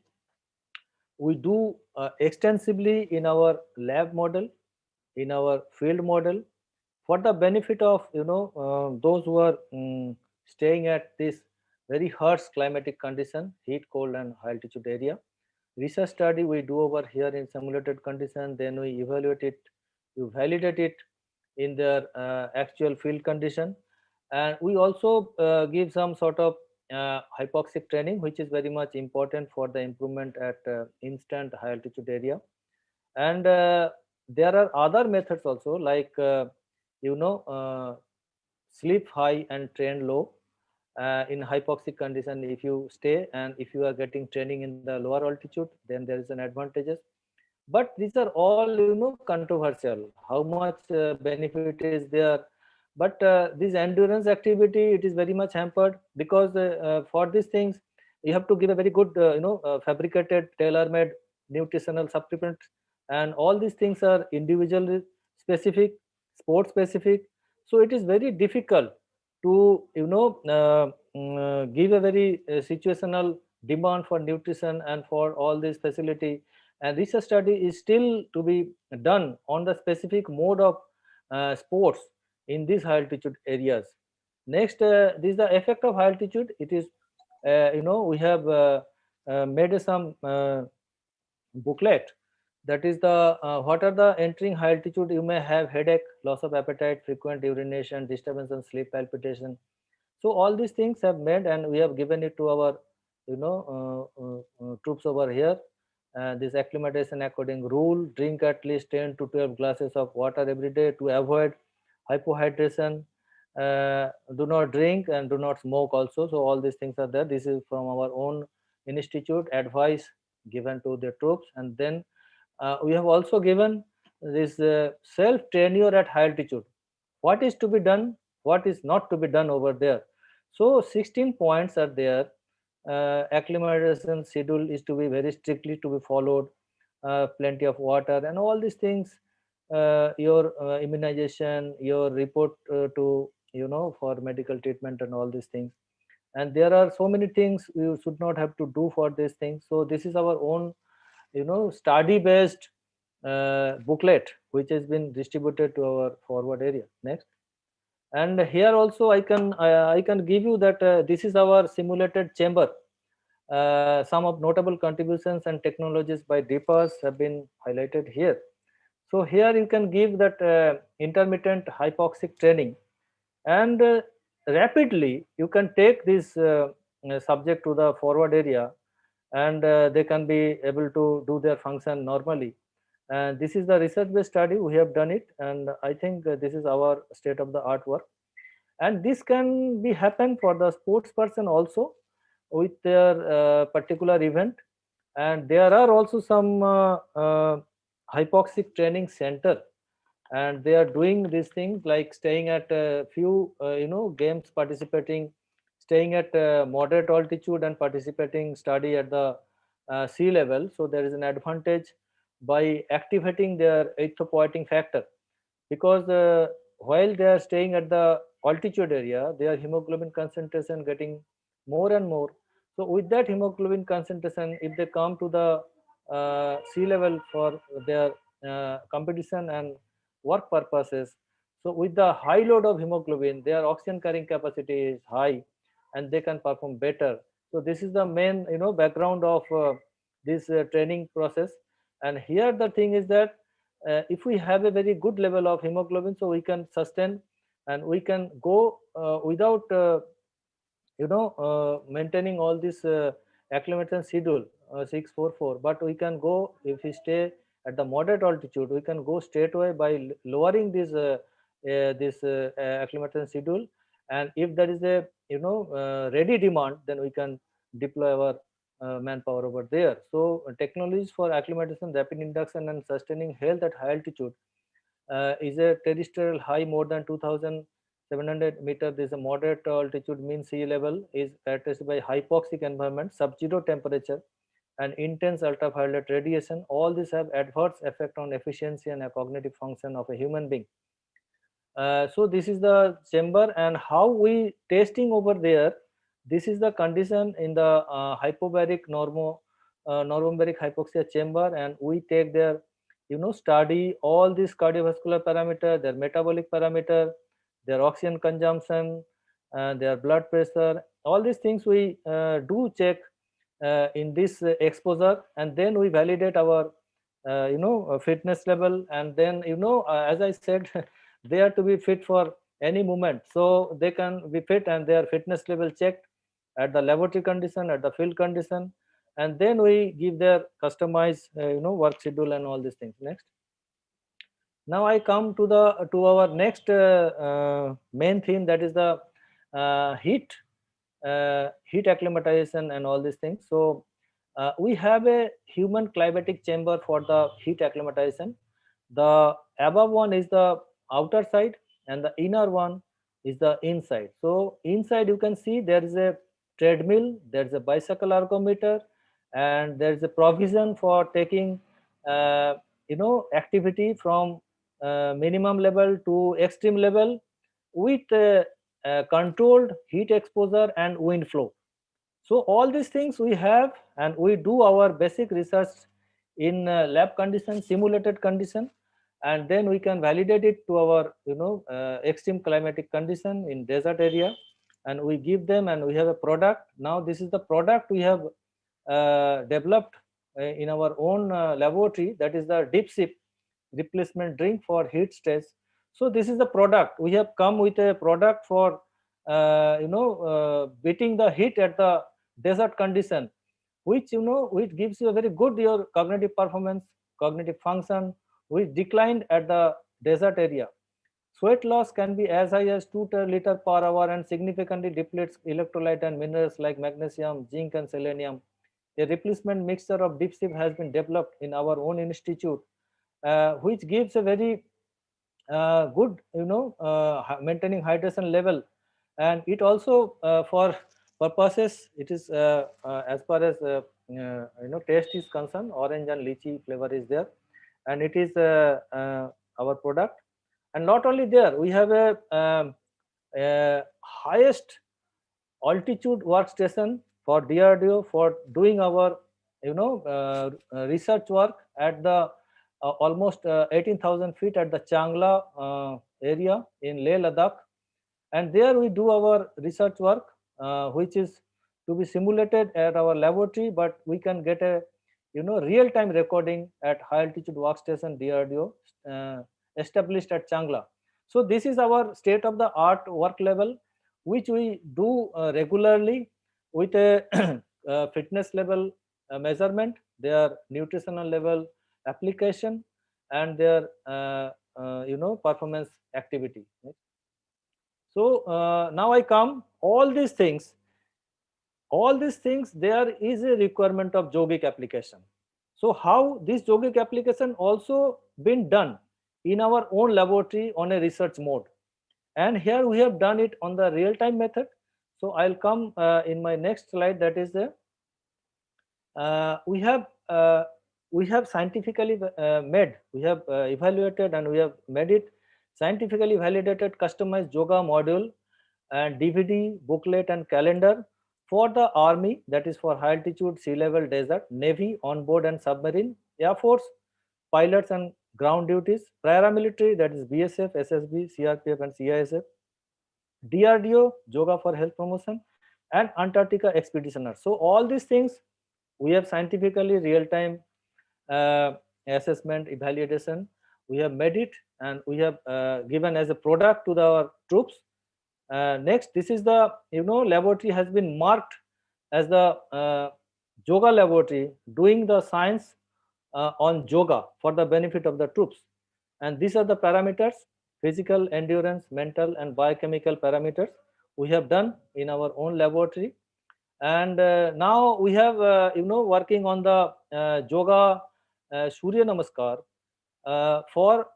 We do extensively in our lab model, in our field model, for the benefit of those who are staying at this very harsh climatic condition, heat, cold, and high altitude area. Research study we do over here in simulated condition, then we evaluate it, we validate it in their actual field condition, and we also give some sort of hypoxic training, which is very much important for the improvement at instant high altitude area. And there are other methods also, like you know uh, sleep high and train low. In hypoxic condition, if you stay and if you are getting training in the lower altitude, then there is an advantages. But these are all controversial, how much benefit is there. But this endurance activity, it is very much hampered, because for these things you have to give a very good fabricated tailor made nutritional supplements, and all these things are individual specific, sport specific. So it is very difficult to give a very situational demand for nutrition and for all this facility. And research study is still to be done on the specific mode of sports in these high altitude areas. Next, this is the effect of high altitude. It is we have made some booklet. That is the what are the entering high altitude, you may have headache, loss of appetite, frequent urination, disturbance in sleep, palpitation. So all these things have made, and we have given it to our troops over here. This acclimatization according rule: drink at least 10 to 12 glasses of water every day to avoid hypohydration. Do not drink and do not smoke also. So all these things are there. This is from our own institute advice given to the troops. And then we have also given this self tenure at high altitude. What is to be done, what is not to be done over there. So 16 points are there. Acclimatization schedule is to be very strictly to be followed. Plenty of water and all these things. Your immunization, your report to for medical treatment and all these things. And there are so many things you should not have to do for these things. So this is our own study based booklet which has been distributed to our forward area. Next. And here also I can give you that this is our simulated chamber. Some of notable contributions and technologies by DPAS have been highlighted here. So here you can give that intermittent hypoxic training, and rapidly you can take this subject to the forward area, and they can be able to do their function normally. And this is the research based study, we have done it, and I think this is our state of the art work. And this can be happen for the sports person also with their particular event. And there are also some hypoxic training center, and they are doing these things like staying at a few games, participating, staying at moderate altitude and participating study at the sea level. So there is an advantage by activating their erythropoietic factor, because while they are staying at the altitude area, their hemoglobin concentration getting more and more. So with that hemoglobin concentration, if they come to the sea level for their competition and work purposes, so with the high load of hemoglobin, their oxygen carrying capacity is high and they can perform better. So this is the main background of this training process. And here the thing is that if we have a very good level of hemoglobin, so we can sustain and we can go without maintaining all this acclimation schedule 644, but we can go if we stay at the moderate altitude, we can go straight away by lowering this acclimation schedule. And if there is a ready demand, then we can deploy our manpower over there. So technologies for acclimatization, rapid induction and sustaining health at high altitude is a terrestrial high more than 2700 meter. This is a moderate altitude mean sea level is characterized by hypoxic environment, sub-zero temperature and intense ultraviolet radiation. All these have adverse effect on efficiency and a cognitive function of a human being. So this is the chamber, and how we testing over there. This is the condition in the hypobaric normobaric hypoxia chamber, and we take their study all these cardiovascular parameter, their metabolic parameter, their oxygen consumption, their blood pressure. All these things we do check in this exposure, and then we validate our fitness level. And then as I said, they are to be fit for any movement, so they can be fit and their fitness level checked at the laboratory condition, at the field condition, and then we give their customized work schedule and all these things. Next. Now I come to our next main theme, that is the heat acclimatization and all these things. So we have a human climatic chamber for the heat acclimatization. The above one is the outer side and the inner one is the inside. So inside you can see there is a treadmill, there is a bicycle ergometer, and there is a provision for taking activity from minimum level to extreme level with controlled heat exposure and wind flow. So all these things we have, and we do our basic research in lab condition, simulated condition, and then we can validate it to our extreme climatic condition in desert area, and we give them, and we have a product. Now this is the product we have developed in our own laboratory, that is the deep sip replacement drink for heat stress. So this is the product. We have come with a product for beating the heat at the desert condition, which gives you a very good your cognitive performance, cognitive function, which declined at the desert area. Sweat loss can be as high as 2 liters per hour and significantly depletes electrolyte and minerals like magnesium, zinc, and selenium. A replacement mixture of deep sip has been developed in our own institute, which gives a very good, maintaining hydration level, and it also for purposes, it is as far as taste is concerned, orange and lychee flavor is there, and it is our product. And not only there, we have a highest altitude workstation for DRDO for doing our research work at the almost 18,000 feet at the Changla area in Leh Ladakh, and there we do our research work, which is to be simulated at our laboratory, but we can get a real-time recording at high altitude workstation DRDO established at Changla. So this is our state-of-the-art work level, which we do regularly with a fitness level measurement, their nutritional level application, and their performance activity. So now I come all these things. There is a requirement of yogic application. So how this yogic application also been done in our own laboratory on a research mode, and here we have done it on the real-time method. So I'll come in my next slide, that is the we have scientifically evaluated, and we have made it scientifically validated customized yoga module and DVD booklet and calendar for the army, that is for high altitude, sea level, desert, navy, onboard and submarine, air force, pilots and ground duties, paramilitary, that is BSF, SSB, CRPF and CISF, DRDO, yoga for health promotion, and Antarctica expeditioners. So all these things we have scientifically real-time assessment evaluation, we have made it, and we have given as a product to our troops. Next, this is the laboratory has been marked as the yoga laboratory doing the science on yoga for the benefit of the troops, and these are the parameters: physical, endurance, mental and biochemical parameters we have done in our own laboratory. And now we have working on the yoga Surya Namaskar for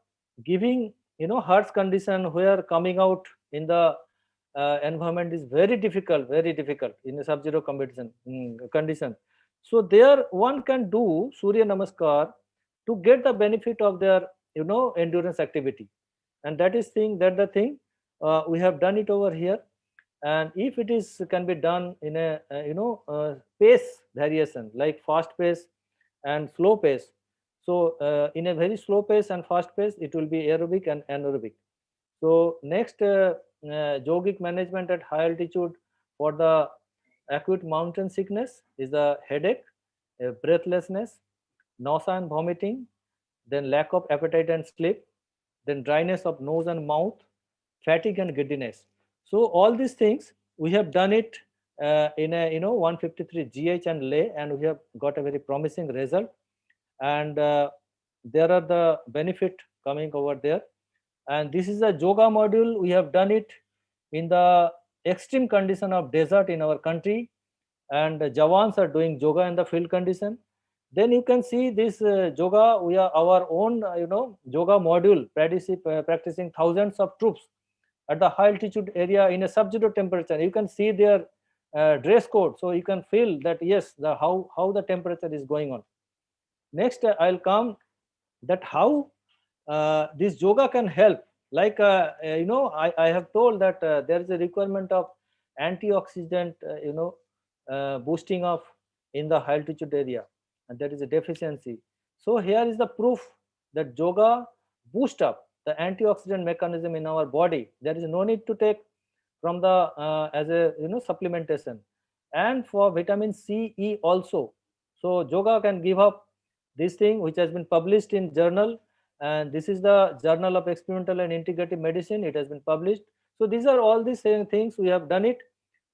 giving heart's condition where coming out in the environment is very difficult in a sub-zero competition condition. So there one can do Surya Namaskar to get the benefit of their endurance activity, and that the thing we have done it over here. And if it is can be done in a pace variation like fast pace and slow pace. So in a very slow pace and fast pace, it will be aerobic and anaerobic. So next, yogic management at high altitude for the acute mountain sickness is the headache, breathlessness, nausea and vomiting, then lack of appetite and sleep, then dryness of nose and mouth, fatigue and giddiness. So all these things we have done it in a 153 GH and Leh, and we have got a very promising result. And there are the benefit coming over there. And this is a yoga module. We have done it in the extreme condition of desert in our country, and the Jawans are doing yoga in the field condition. Then you can see this yoga. We are our own yoga module practicing thousands of troops at the high altitude area in a sub-zero temperature. You can see their dress code, so you can feel that yes, how the temperature is going on. Next, I'll come that how this yoga can help. Like I have told that there is a requirement of antioxidant boosting of in the high altitude area, and that is a deficiency. So here is the proof that yoga boost up the antioxidant mechanism in our body. There is no need to take from the as a supplementation, and for vitamin C, E also. So yoga can give up this thing which has been published in journal, and this is the Journal of Experimental and Integrative Medicine. It has been published. So these are all the same things we have done it.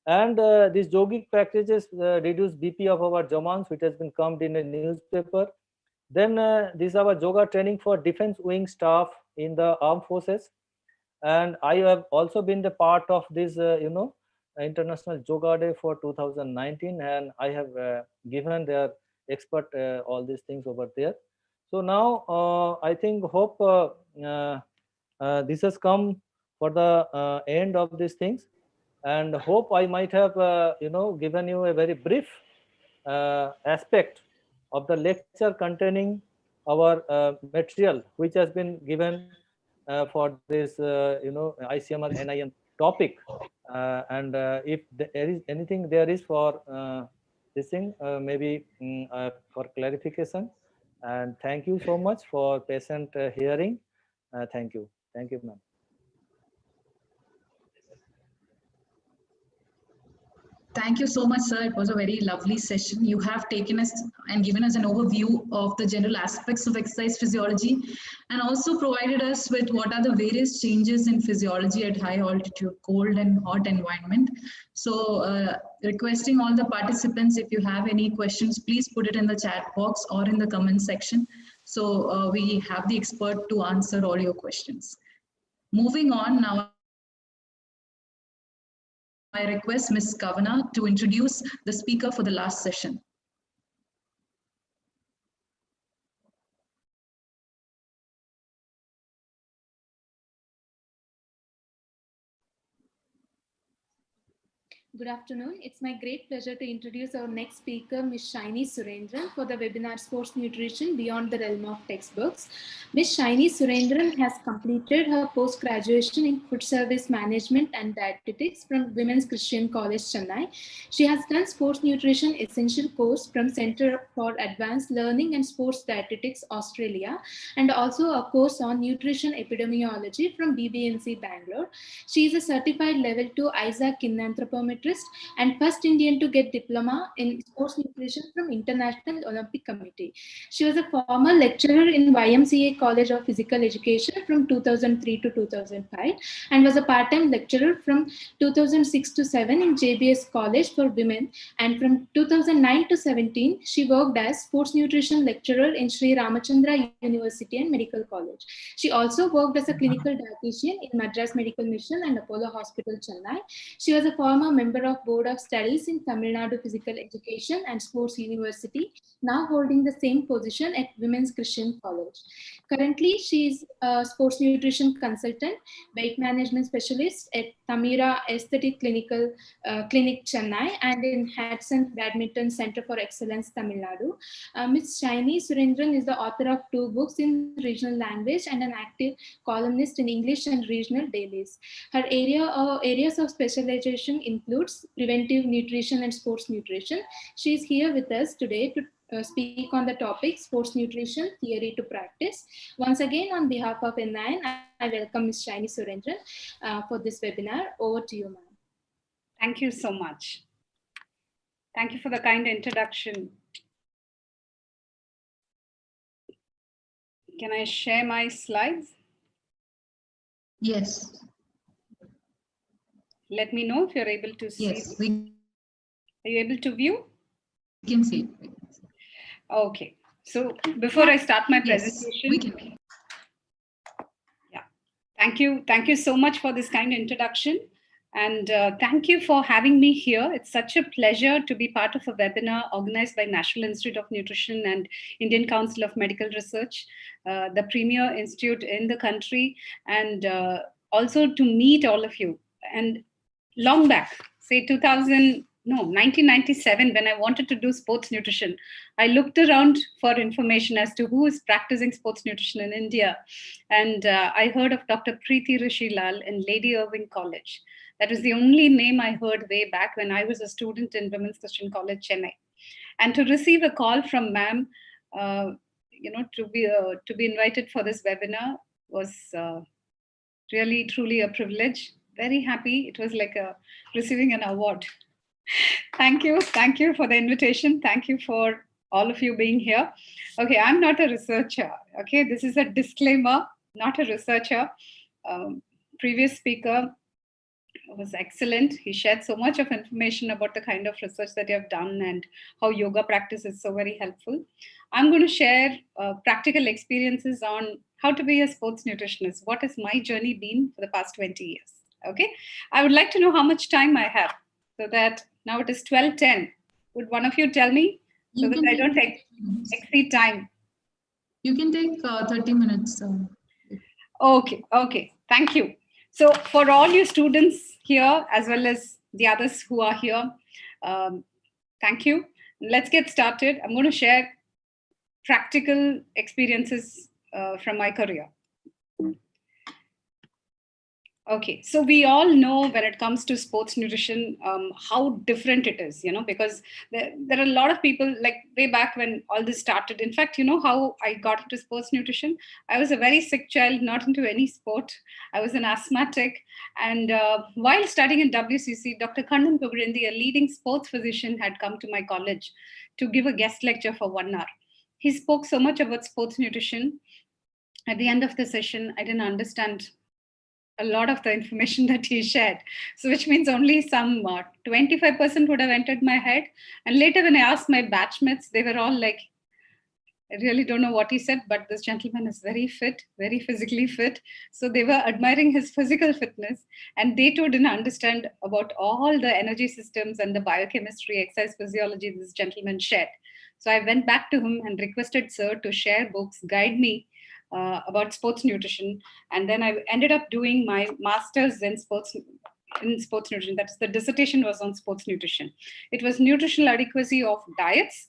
And these yogic practices reduce BP of our Jamans, which has been combed in a newspaper. Then this is our yoga training for defense wing staff in the armed forces. And I have also been the part of this, International Yoga Day for 2019, and I have given their expert all these things over there. So now I think hope this has come for the end of these things, and hope I might have given you a very brief aspect of the lecture containing our material which has been given for this ICMR NIM topic, and if there is anything there is for this thing, maybe for clarification. And thank you so much for patient hearing. Thank you, ma'am.
Thank you so much, sir. It was a very lovely session. You have taken us and given us an overview of the general aspects of exercise physiology, and also provided us with what are the various changes in physiology at high altitude, cold and hot environment. So requesting all the participants, if you have any questions, please put it in the chat box or in the comment section. So we have the expert to answer all your questions. Moving on now, I request Ms. Kavana to introduce the speaker for the last session.
Good afternoon. It's my great pleasure to introduce our next speaker, Ms. Shaini Surendran, for the webinar Sports Nutrition Beyond the Realm of Textbooks. Ms. Shaini Surendran has completed her post-graduation in Food Service Management and Dietetics from Women's Christian College, Chennai. She has done Sports Nutrition Essential course from Center for Advanced Learning and Sports Dietetics, Australia, and also a course on Nutrition Epidemiology from BBNC, Bangalore. She is a certified level 2 ISA kinanthropometrist and first Indian to get diploma in sports nutrition from International Olympic Committee. She was a former lecturer in YMCA College of Physical Education from 2003 to 2005 and was a part-time lecturer from 2006 to 7 in JBS College for Women, and from 2009 to 17 she worked as sports nutrition lecturer in Sri Ramachandra University and Medical College. She also worked as a clinical dietitian in Madras Medical Mission and Apollo Hospital, Chennai. She was a former member of Board of Studies in Tamil Nadu Physical Education and Sports University, now holding the same position at Women's Christian College. Currently, she is a sports nutrition consultant, weight management specialist at Tamira Aesthetic Clinic, Chennai, and in Hudson Badminton Center for Excellence, Tamil Nadu. Ms. Shaini Surendran is the author of 2 books in regional language and an active columnist in English and regional dailies. Her areas of specialization includes preventive nutrition and sports nutrition. She is here with us today to speak on the topic sports nutrition theory to practice. Once again, on behalf of N9, I welcome Ms. Shaini Surendran for this webinar. Over to you, ma'am.
Thank you so much. Thank you for the kind introduction. Can I share my slides?
Yes.
Let me know if you're able to see.
Yes.
Are you able to view?
We can see.
Okay. So before I start my presentation,
yes, we can.
Yeah. Thank you. Thank you so much for this kind introduction. And thank you for having me here. It's such a pleasure to be part of a webinar organized by National Institute of Nutrition and Indian Council of Medical Research, the premier institute in the country, and also to meet all of you. And long back, say 1997, when I wanted to do sports nutrition, I looked around for information as to who is practicing sports nutrition in India. And I heard of Dr. Preeti Rishi Lal in Lady Irving College. That was the only name I heard way back when I was a student in Women's Christian College, Chennai. And to receive a call from ma'am, to be invited for this webinar was really, truly a privilege. Very happy. It was like receiving an award. Thank you for the invitation. Thank you for all of you being here. Okay, I'm not a researcher. Okay, this is a disclaimer, not a researcher. Previous speaker was excellent. He shared so much of information about the kind of research that you have done and how yoga practice is so very helpful. I'm going to share practical experiences on how to be a sports nutritionist. What has my journey been for the past 20 years? Okay, I would like to know how much time I have, so that now it is 12:10. Would one of you tell me, so
You
that
can
I
take
don't
30 minutes.
exceed time?
You can take 30 minutes.
Okay, thank you. So for all you students here, as well as the others who are here, thank you. Let's get started. I'm going to share practical experiences from my career. Okay, so we all know when it comes to sports nutrition, how different it is, because there are a lot of people, like way back when all this started. In fact, you know how I got into sports nutrition? I was a very sick child, not into any sport. I was an asthmatic. And while studying in WCC, Dr. Kannan Pugrindi, a leading sports physician, had come to my college to give a guest lecture for 1 hour. He spoke so much about sports nutrition. At the end of the session, I didn't understand a lot of the information that he shared. So, which means only some 25% would have entered my head. And later, when I asked my batchmates, they were all like, I really don't know what he said, but this gentleman is very fit, very physically fit. So they were admiring his physical fitness, and they too didn't understand about all the energy systems and the biochemistry, exercise physiology this gentleman shared. So I went back to him and requested sir to share books, guide me about sports nutrition. And then I ended up doing my master's in sports nutrition. That's the dissertation was on sports nutrition. It was nutritional adequacy of diets,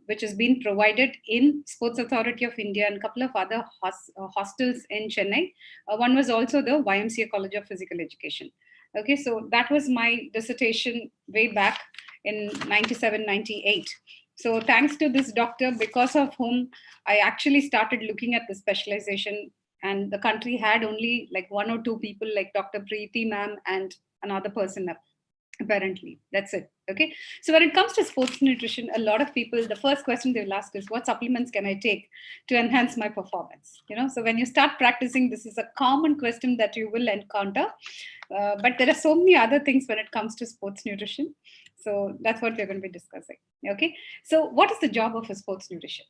which has been provided in Sports Authority of India and a couple of other hostels in Chennai. One was also the YMCA College of Physical Education. Okay, so that was my dissertation way back in 97, 98. So thanks to this doctor, because of whom I actually started looking at the specialization, and the country had only like one or two people like Dr. Preeti ma'am and another person apparently. That's it. Okay, so when it comes to sports nutrition, a lot of people, the first question they will ask is, what supplements can I take to enhance my performance? So when you start practicing, this is a common question that you will encounter. But there are so many other things when it comes to sports nutrition. So that's what we're going to be discussing. Okay, so what is the job of a sports nutrition?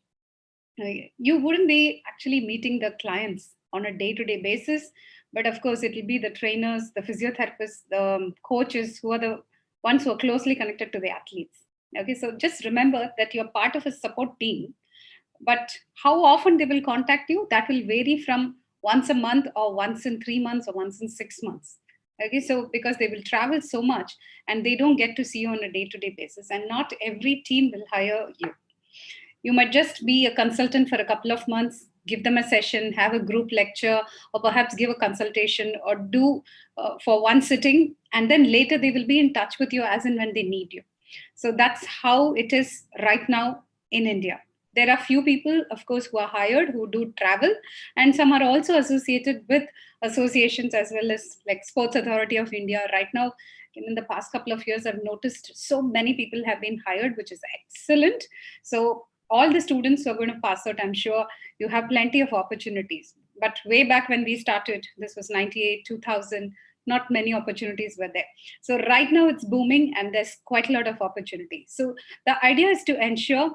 You wouldn't be actually meeting the clients on a day-to-day basis, but of course it will be the trainers, the physiotherapists, the coaches, who are the ones who are closely connected to the athletes. Okay, so just remember that you're part of a support team, but how often they will contact you, that will vary from once a month or once in 3 months or once in 6 months. Okay, so because they will travel so much and they don't get to see you on a day-to-day basis, and not every team will hire you. You might just be a consultant for a couple of months, give them a session, have a group lecture, or perhaps give a consultation or do for one sitting, and then later they will be in touch with you as and when they need you. So that's how it is right now in India. There are few people, of course, who are hired, who do travel, and some are also associated with associations as well as like Sports Authority of India. Right now, in the past couple of years, I've noticed so many people have been hired, which is excellent. So all the students who are going to pass out, I'm sure you have plenty of opportunities. But way back when we started, this was 98, 2000, not many opportunities were there. So right now it's booming and there's quite a lot of opportunity. So the idea is to ensure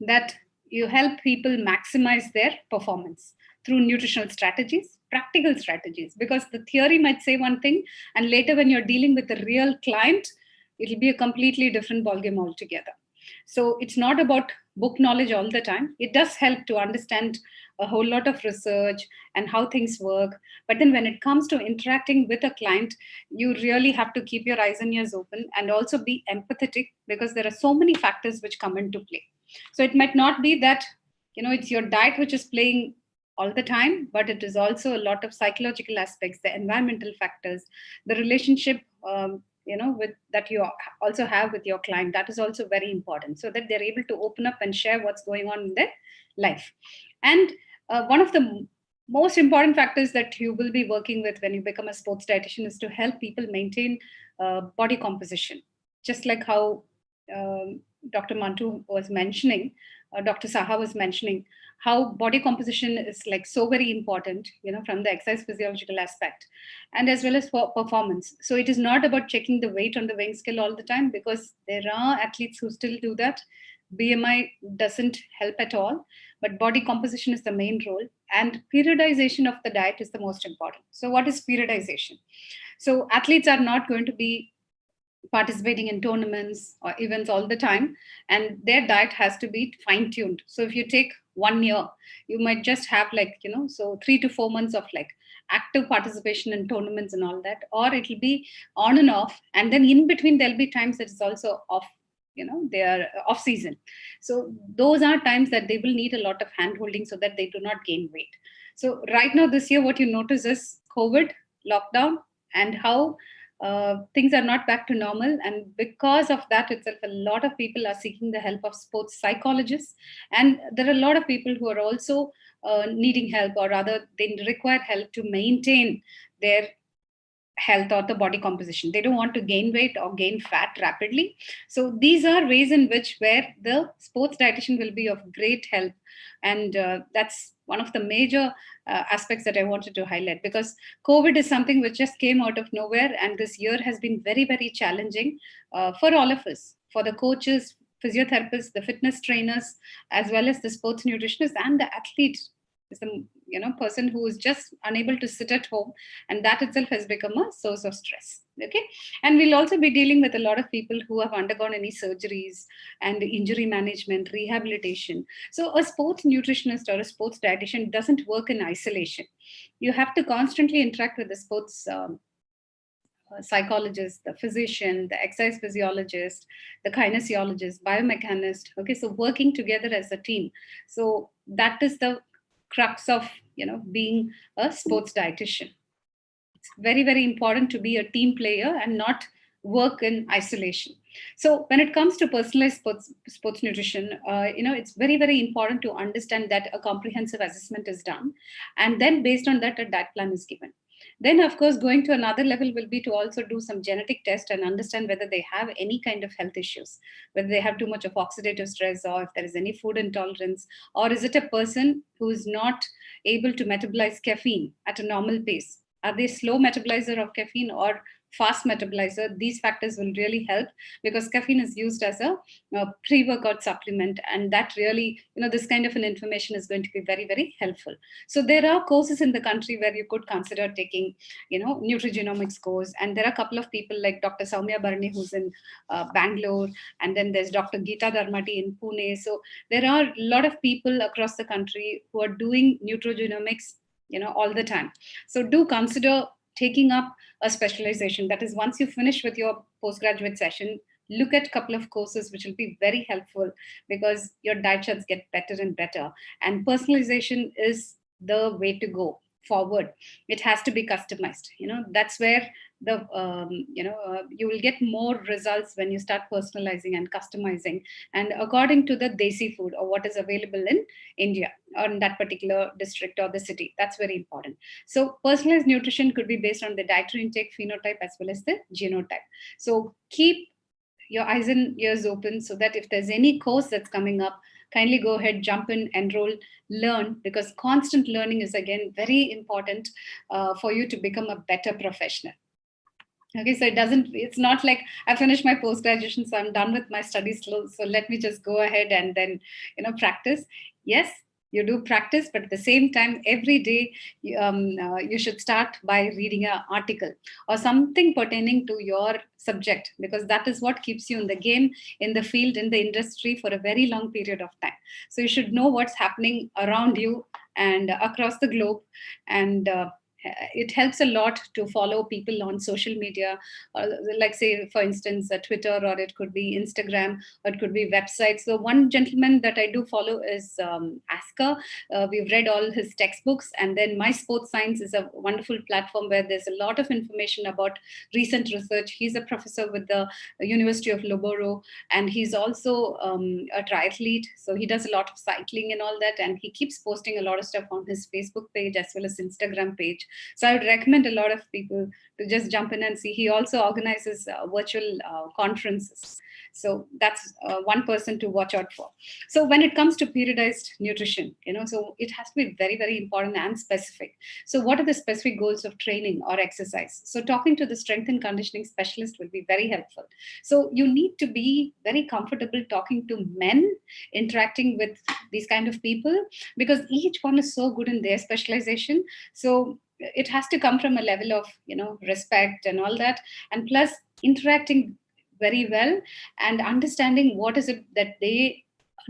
that you help people maximize their performance through nutritional strategies, practical strategies, because the theory might say one thing, and later when you're dealing with a real client, it'll be a completely different ballgame altogether. So it's not about book knowledge all the time. It does help to understand a whole lot of research and how things work. But then when it comes to interacting with a client, you really have to keep your eyes and ears open and also be empathetic, because there are so many factors which come into play. So it might not be that, it's your diet which is playing all the time, but it is also a lot of psychological aspects, the environmental factors, the relationship, with that you also have with your client. That is also very important, so that they're able to open up and share what's going on in their life. And one of the most important factors that you will be working with when you become a sports dietitian is to help people maintain body composition, just like how Dr. Mantu was mentioning, Dr. Saha was mentioning, how body composition is like so very important, from the exercise physiological aspect, and as well as for performance. So it is not about checking the weight on the weighing scale all the time, because there are athletes who still do that. BMI doesn't help at all, but body composition is the main role, and periodization of the diet is the most important. So what is periodization? So athletes are not going to be participating in tournaments or events all the time, and their diet has to be fine tuned. So if you take 1 year, you might just have so 3 to 4 months of like active participation in tournaments and all that, or it'll be on and off, and then in between there'll be times that it's also off, they are off season. So those are times that they will need a lot of hand holding so that they do not gain weight. So right now this year, what you notice is COVID, lockdown, and how things are not back to normal. And because of that itself, a lot of people are seeking the help of sports psychologists. And there are a lot of people who are also needing help, or rather they require help to maintain their health or the body composition. They don't want to gain weight or gain fat rapidly. So these are ways in which where the sports dietitian will be of great help. And that's one of the major aspects that I wanted to highlight, because COVID is something which just came out of nowhere. And this year has been very, very challenging for all of us, for the coaches, physiotherapists, the fitness trainers, as well as the sports nutritionists and the athletes. Is the person who is just unable to sit at home, and that itself has become a source of stress. Okay, and we'll also be dealing with a lot of people who have undergone any surgeries and injury management, rehabilitation. So a sports nutritionist or a sports dietitian doesn't work in isolation. You have to constantly interact with the sports psychologist, the physician, the exercise physiologist, the kinesiologist, biomechanist. Okay, so working together as a team. So that is the crux of being a sports dietitian. It's very, very important to be a team player and not work in isolation. So when it comes to personalized sports nutrition, it's very, very important to understand that a comprehensive assessment is done, and then based on that a diet plan is given. Then, of course, going to another level will be to also do some genetic test and understand whether they have any kind of health issues, whether they have too much of oxidative stress, or if there is any food intolerance, or is it a person who is not able to metabolize caffeine at a normal pace? Are they slow metabolizer of caffeine or fast metabolizer? These factors will really help, because caffeine is used as a pre-workout supplement, and that really, this kind of an information is going to be very, very helpful. So there are courses in the country where you could consider taking, nutrigenomics course, and there are a couple of people like Dr. Soumya Bharani, who's in Bangalore, and then there's Dr. Geeta Dharmati in Pune. So there are a lot of people across the country who are doing nutrigenomics all the time. So do consider taking up a specialization. That is, once you finish with your postgraduate session, look at a couple of courses which will be very helpful, because your diet charts get better and better, and personalization is the way to go forward. It has to be customized. That's where the you will get more results when you start personalizing and customizing, and according to the desi food or what is available in India or in that particular district or the city. That's very important. So personalized nutrition could be based on the dietary intake phenotype as well as the genotype. So keep your eyes and ears open, so that if there's any course that's coming up, kindly go ahead, jump in, enroll, learn, because constant learning is again very important for you to become a better professional. Okay, so it's not like I finished my post-graduation, so I'm done with my studies, so let me just go ahead and then, practice. Yes, you do practice, but at the same time, every day, you should start by reading an article or something pertaining to your subject, because that is what keeps you in the game, in the field, in the industry for a very long period of time. So you should know what's happening around you and across the globe, and it helps a lot to follow people on social media, like say, for instance, Twitter, or it could be Instagram, or it could be websites. So one gentleman that I do follow is Asker. We've read all his textbooks. And then My Sports Science is a wonderful platform where there's a lot of information about recent research. He's a professor with the University of Loughborough, and he's also a triathlete. So he does a lot of cycling and all that, and he keeps posting a lot of stuff on his Facebook page as well as Instagram page. So I would recommend a lot of people to just jump in and see. He also organizes virtual conferences. So that's one person to watch out for. So when it comes to periodized nutrition, so it has to be very, very important and specific. So what are the specific goals of training or exercise? So talking to the strength and conditioning specialist will be very helpful. So you need to be very comfortable talking to men, interacting with these kind of people, because each one is so good in their specialization. So it has to come from a level of respect and all that, and plus interacting very well and understanding what is it that they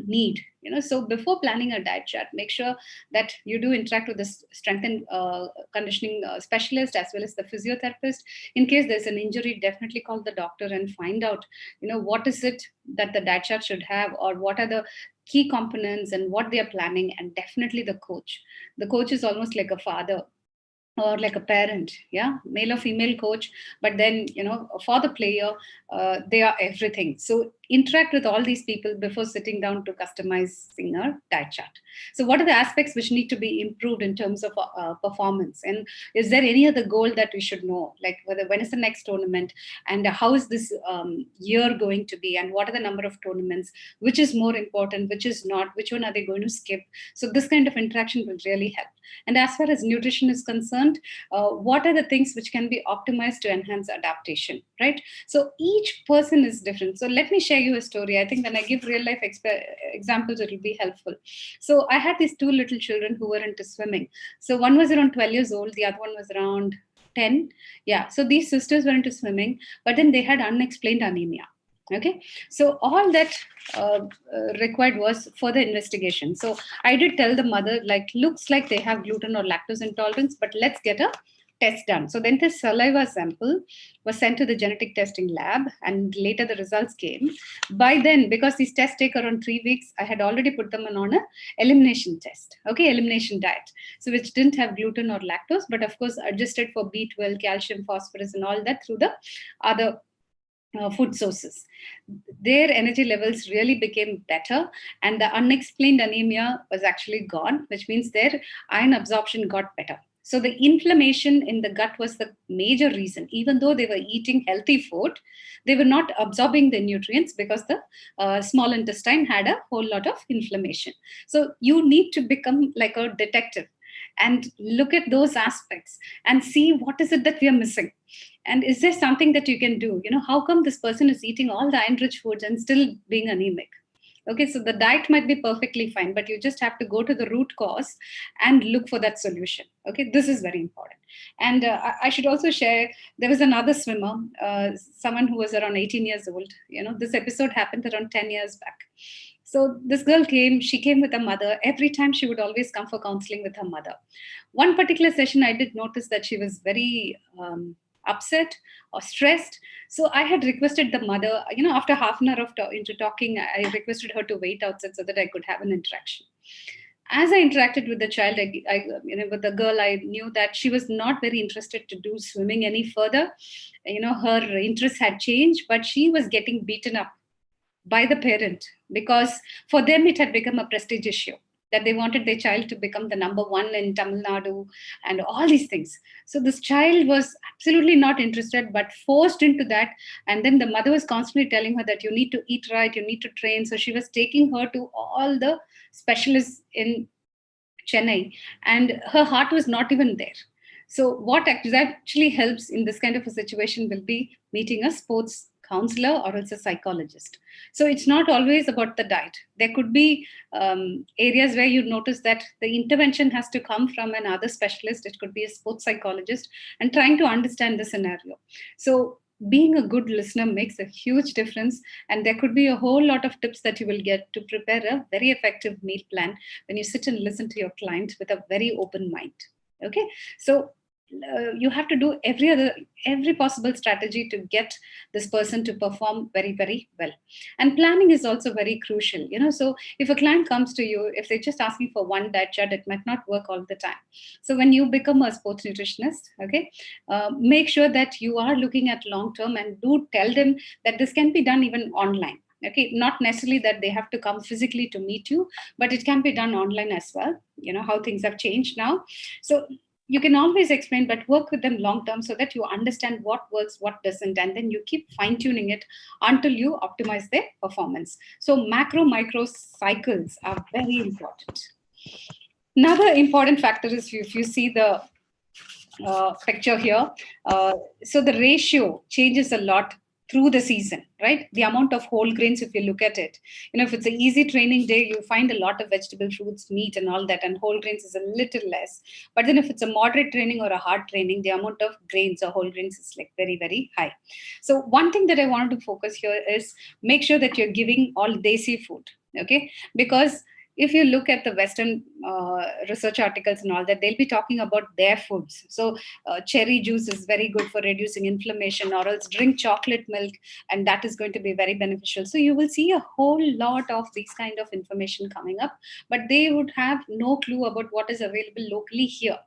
need. So before planning a diet chart, make sure that you do interact with the strength and conditioning specialist as well as the physiotherapist. In case there's an injury, definitely call the doctor and find out what is it that the diet chart should have, or what are the key components and what they are planning. And definitely the coach is almost like a father or like a parent, male or female coach. But then for the player, they are everything. So interact with all these people before sitting down to customizing a diet chart. So what are the aspects which need to be improved in terms of performance, and is there any other goal that we should know, like when is the next tournament, and how is this year going to be, and what are the number of tournaments, which is more important, which is not, which one are they going to skip? So this kind of interaction will really help. And as far as nutrition is concerned, what are the things which can be optimized to enhance adaptation, right? So each person is different. So let me share you a story. I think when I give real life examples, it will be helpful. So I had these two little children who were into swimming. So one was around 12 years old, the other one was around 10. Yeah, so these sisters were into swimming, but then they had unexplained anemia. Okay, so all that required was further investigation. So I did tell the mother, like, looks like they have gluten or lactose intolerance, but let's get a test done. So then the saliva sample was sent to the genetic testing lab, and later the results came. By then, because these tests take around 3 weeks, I had already put them on a elimination test, elimination diet, so which didn't have gluten or lactose, but of course adjusted for B12, calcium, phosphorus, and all that through the other food sources. Their energy levels really became better, and the unexplained anemia was actually gone, which means their iron absorption got better. So the inflammation in the gut was the major reason. Even though they were eating healthy food, they were not absorbing the nutrients because the small intestine had a whole lot of inflammation. So you need to become like a detective and look at those aspects and see what is it that we are missing. And is there something that you can do? How come this person is eating all the iron-rich foods and still being anemic? Okay, so the diet might be perfectly fine, but you just have to go to the root cause and look for that solution. Okay, this is very important. And I should also share, there was another swimmer, someone who was around 18 years old. This episode happened around 10 years back. So this girl she came with her mother. Every time she would always come for counseling with her mother. One particular session, I did notice that she was very upset or stressed. So I had requested the mother, after half an hour of into talking, I requested her to wait outside so that I could have an interaction. As I interacted with the child, with the girl, I knew that she was not very interested to do swimming any further. Her interests had changed, but she was getting beaten up by the parent because for them it had become a prestige issue, that they wanted their child to become the number one in Tamil Nadu and all these things. So this child was absolutely not interested, but forced into that. And then the mother was constantly telling her that you need to eat right, you need to train. So she was taking her to all the specialists in Chennai, and her heart was not even there. So what actually helps in this kind of a situation will be meeting a sports counselor or else a psychologist. So it's not always about the diet. There could be areas where you notice that the intervention has to come from another specialist. It could be a sports psychologist, and trying to understand the scenario. So being a good listener makes a huge difference, and there could be a whole lot of tips that you will get to prepare a very effective meal plan when you sit and listen to your client with a very open mind. Okay, so you have to do every possible strategy to get this person to perform very, very well. And planning is also very crucial. So if a client comes to you, if they're just asking for one diet chart, it might not work all the time. So when you become a sports nutritionist, make sure that you are looking at long term, and do tell them that this can be done even online. Okay, not necessarily that they have to come physically to meet you, but it can be done online as well. How things have changed now. So you can always explain, but work with them long term so that you understand what works, what doesn't, and then you keep fine tuning it until you optimize their performance. So macro micro cycles are very important. Another important factor is if you see the picture here, so the ratio changes a lot through the season, right? The amount of whole grains, if you look at it, if it's an easy training day, you find a lot of vegetable, fruits, meat, and all that, and whole grains is a little less. But then if it's a moderate training or a hard training, the amount of grains or whole grains is like very, very high. So one thing that I wanted to focus here is make sure that you're giving all desi food, okay? Because if you look at the Western research articles and all that, they'll be talking about their foods. So cherry juice is very good for reducing inflammation, or else drink chocolate milk, and that is going to be very beneficial. So you will see a whole lot of these kind of information coming up, but they would have no clue about what is available locally here.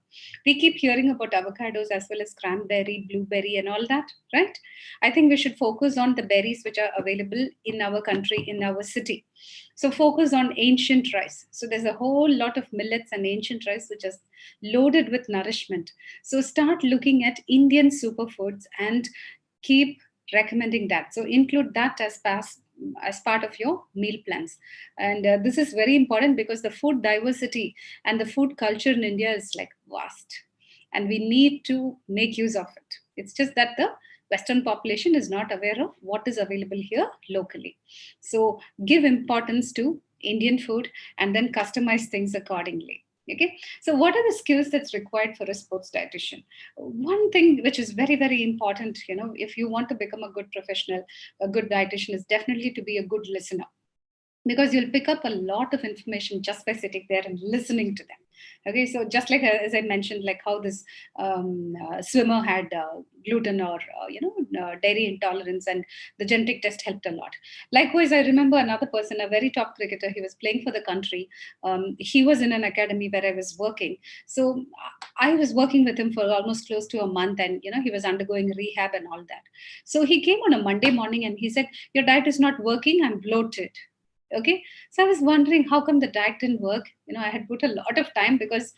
We keep hearing about avocados as well as cranberry, blueberry, and all that, right? I think we should focus on the berries which are available in our country, in our city. So focus on ancient rice. So there's a whole lot of millets and ancient rice which is loaded with nourishment. So start looking at Indian superfoods and keep recommending that. So include that as part of your meal plans. And this is very important because the food diversity and the food culture in India is like vast. And we need to make use of it. It's just that the Western population is not aware of what is available here locally. So give importance to Indian food and then customize things accordingly. Okay, so what are the skills that's required for a sports dietitian? One thing which is very, very important, if you want to become a good professional, a good dietitian, is definitely to be a good listener, because you'll pick up a lot of information just by sitting there and listening to them. Okay, so just like as I mentioned, like how this swimmer had gluten or dairy intolerance, and the genetic test helped a lot. Likewise, I remember another person, a very top cricketer. He was playing for the country. He was in an academy where I was working. So I was working with him for almost close to a month, and he was undergoing rehab and all that. So he came on a Monday morning and he said, "Your diet is not working. I'm bloated." Okay, so I was wondering how come the diet didn't work. I had put a lot of time because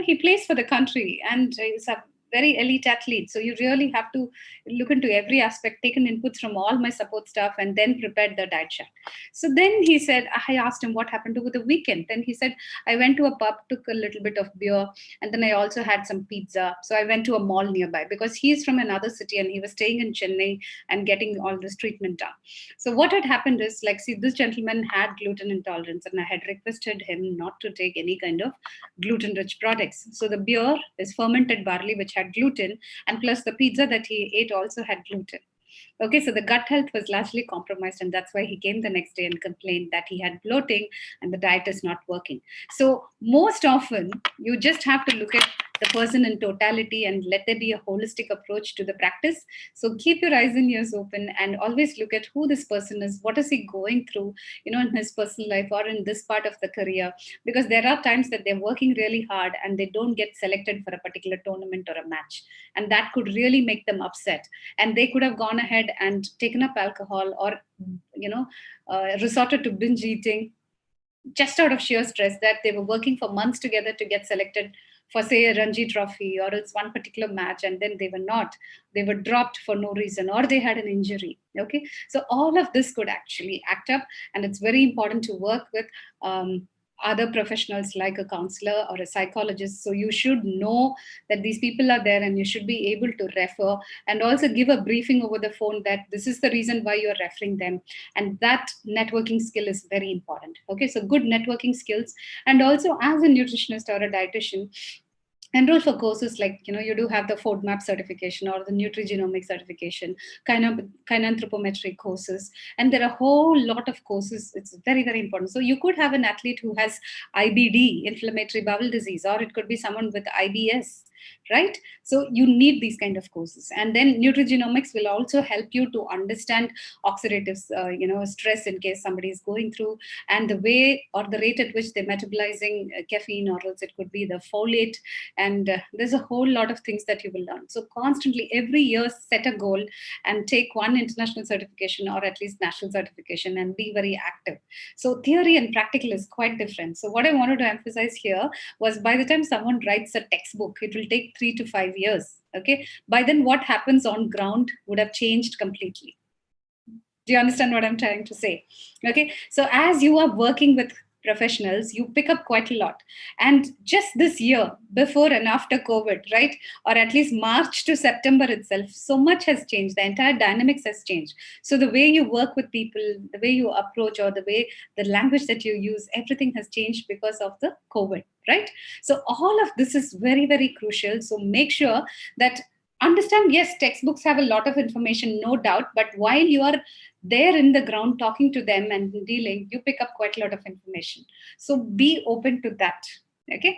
he plays for the country and he's a very elite athlete, so you really have to look into every aspect, taken inputs from all my support staff, and then prepared the diet chart. So then he said, I asked him what happened over the weekend. Then he said, I went to a pub, took a little bit of beer, and then I also had some pizza. So I went to a mall nearby because he's from another city and he was staying in Chennai and getting all this treatment done. So what had happened is, like, see, this gentleman had gluten intolerance, and I had requested him not to take any kind of gluten-rich products. So the beer is fermented barley, which had gluten, and plus the pizza that he ate also had gluten. Okay, so the gut health was largely compromised, and that's why he came the next day and complained that he had bloating and the diet is not working. So most often, you just have to look at the person in totality and let there be a holistic approach to the practice. So keep your eyes and ears open and always look at who this person is, what is he going through, in his personal life or in this part of the career, because there are times that they're working really hard and they don't get selected for a particular tournament or a match, and that could really make them upset, and they could have gone ahead and taken up alcohol or resorted to binge eating just out of sheer stress that they were working for months together to get selected for, say, a Ranji trophy or it's one particular match, and then they were not. They were dropped for no reason, or they had an injury. Okay, so all of this could actually act up, and it's very important to work with other professionals like a counselor or a psychologist. So you should know that these people are there, and you should be able to refer and also give a briefing over the phone that this is the reason why you're referring them. And that networking skill is very important. Okay, so good networking skills. And also, as a nutritionist or a dietitian, enroll for courses like, you do have the FODMAP certification or the nutrigenomic certification, kinanthropometric courses, and there are a whole lot of courses. It's very, very important. So you could have an athlete who has IBD, inflammatory bowel disease, or it could be someone with IBS. right? So you need these kind of courses. And then nutrigenomics will also help you to understand oxidative stress in case somebody is going through, and the way or the rate at which they're metabolizing caffeine, or else it could be the folate. And there's a whole lot of things that you will learn. So constantly every year set a goal and take one international certification or at least national certification and be very active. So theory and practical is quite different. So what I wanted to emphasize here was, by the time someone writes a textbook, it will take 3 to 5 years. Okay. By then what happens on ground would have changed completely. Do you understand what I'm trying to say? Okay. So as you are working with professionals, you pick up quite a lot. And just this year, before and after COVID, right? Or at least March to September itself, so much has changed. The entire dynamics has changed. So the way you work with people, the way you approach, or the way the language that you use, everything has changed because of the COVID, right? So all of this is very, very crucial. So make sure that understand, yes, textbooks have a lot of information, no doubt, but while you are there in the ground talking to them and dealing, you pick up quite a lot of information. So be open to that. Okay.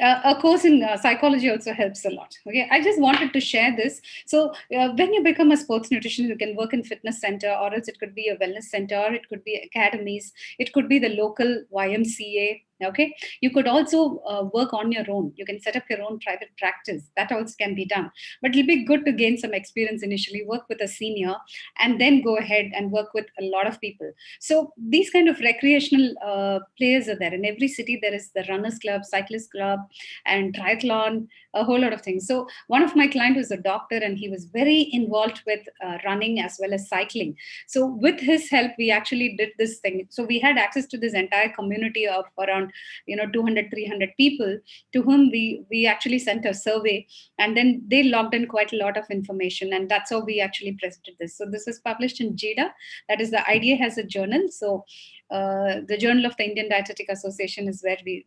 A course in psychology also helps a lot. Okay, I just wanted to share this. So when you become a sports nutritionist, you can work in fitness center, or else it could be a wellness center, or it could be academies, it could be the local YMCA. Okay, you could also work on your own. You can set up your own private practice. That also can be done. But it'll be good to gain some experience initially, work with a senior, and then go ahead and work with a lot of people. So these kind of recreational players are there. In every city, there is the runners club, cyclist club, and triathlon, a whole lot of things. So one of my clients was a doctor, and he was very involved with running as well as cycling. So with his help, we actually did this thing. So we had access to this entire community of around 200, 300 people, to whom we actually sent a survey, and then they logged in quite a lot of information, and that's how we actually presented this. So this is published in JIDA, that is the IDA has a journal. So the Journal of the Indian Dietetic Association is where we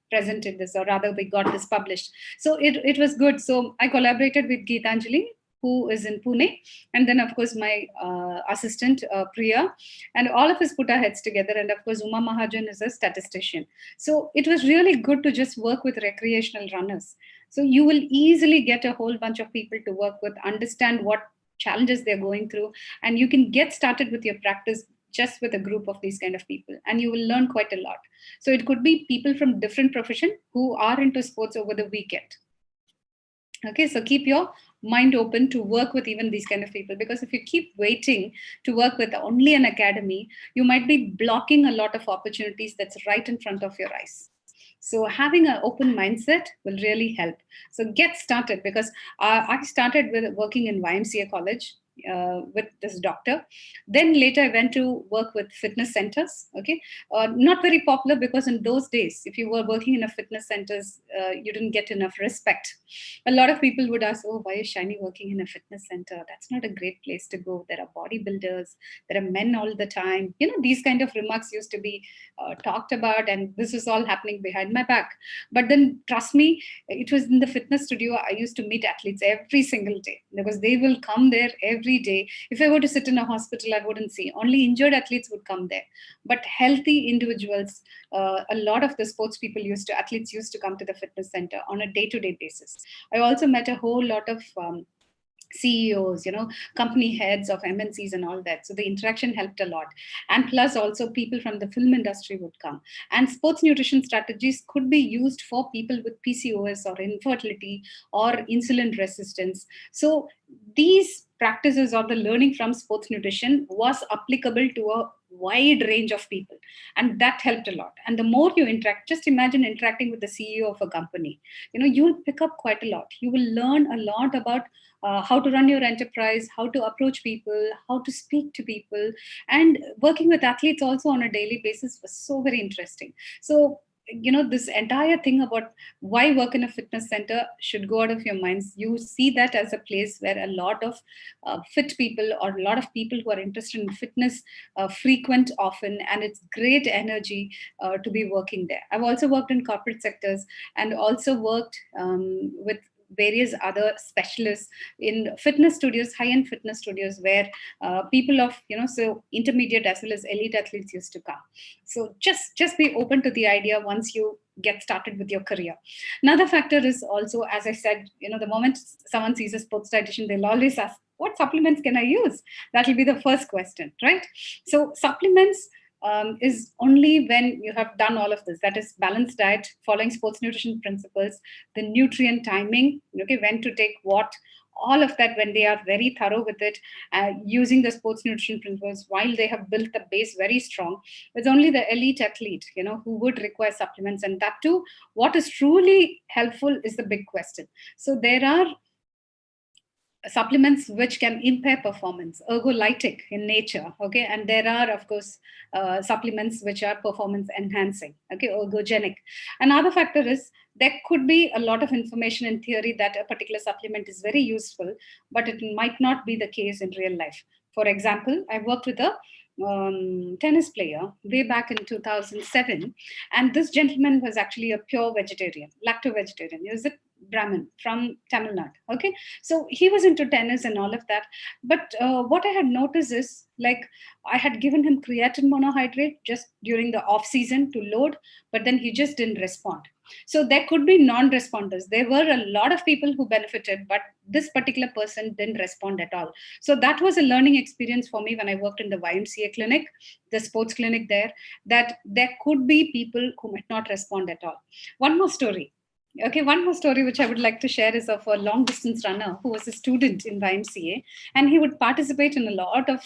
presented this, or rather we got this published. So it was good. So I collaborated with Geetanjali, who is in Pune, and then of course my assistant Priya, and all of us put our heads together, and of course Uma Mahajan is a statistician. So it was really good to just work with recreational runners. So you will easily get a whole bunch of people to work with, understand what challenges they're going through, and you can get started with your practice just with a group of these kind of people, and you will learn quite a lot. So it could be people from different profession who are into sports over the weekend. Okay, so keep your mind open to work with even these kind of people, because if you keep waiting to work with only an academy, you might be blocking a lot of opportunities that's right in front of your eyes. So having an open mindset will really help. So get started, because I started with working in YMCA college with this doctor. Then later I went to work with fitness centers. Okay, not very popular, because in those days, if you were working in a fitness centers, you didn't get enough respect. A lot of people would ask, oh, why is Shiny working in a fitness center? That's not a great place to go. There are bodybuilders, there are men all the time. These kind of remarks used to be talked about, and this is all happening behind my back. But then trust me, it was in the fitness studio. I used to meet athletes every single day, because they will come there every day. If I were to sit in a hospital, I wouldn't see. Only injured athletes would come there. But healthy individuals, a lot of the sports people athletes used to come to the fitness center on a day-to-day basis. I also met a whole lot of CEOs, company heads of MNCs and all that. So the interaction helped a lot. And plus also people from the film industry would come. And sports nutrition strategies could be used for people with PCOS or infertility or insulin resistance. So these practices or the learning from sports nutrition was applicable to a wide range of people, and that helped a lot. And the more you interact, just imagine interacting with the CEO of a company, you'll pick up quite a lot. You will learn a lot about how to run your enterprise, how to approach people, how to speak to people. And working with athletes also on a daily basis was so very interesting. So this entire thing about why work in a fitness center should go out of your minds. You see that as a place where a lot of fit people, or a lot of people who are interested in fitness frequent often, and it's great energy to be working there. I've also worked in corporate sectors, and also worked with various other specialists in fitness studios, high-end fitness studios, where people of, so intermediate as well as elite athletes used to come. So just be open to the idea once you get started with your career. Another factor is also, as I said, the moment someone sees a sports dietitian, they'll always ask, what supplements can I use? That will be the first question, right? So supplements is only when you have done all of this. That is balanced diet, following sports nutrition principles, the nutrient timing, okay, when to take what, all of that, when they are very thorough with it, using the sports nutrition principles while they have built the base very strong. It's only the elite athlete, who would require supplements. And that too, what is truly helpful is the big question. So there are supplements which can impair performance, ergolytic in nature, okay, and there are, of course, supplements which are performance enhancing, okay, ergogenic. Another factor is there could be a lot of information in theory that a particular supplement is very useful, but it might not be the case in real life. For example, I worked with a tennis player way back in 2007, and this gentleman was actually a pure vegetarian, lacto-vegetarian. He was a Brahmin from Tamil Nadu. Okay, so he was into tennis and all of that. But what I had noticed is, like, I had given him creatine monohydrate just during the off season to load, but then he just didn't respond. So there could be non-responders. There were a lot of people who benefited, but this particular person didn't respond at all. So that was a learning experience for me when I worked in the YMCA clinic, the sports clinic there, that there could be people who might not respond at all. One more story. Okay, one more story which I would like to share is of a long distance runner who was a student in YMCA, and he would participate in a lot of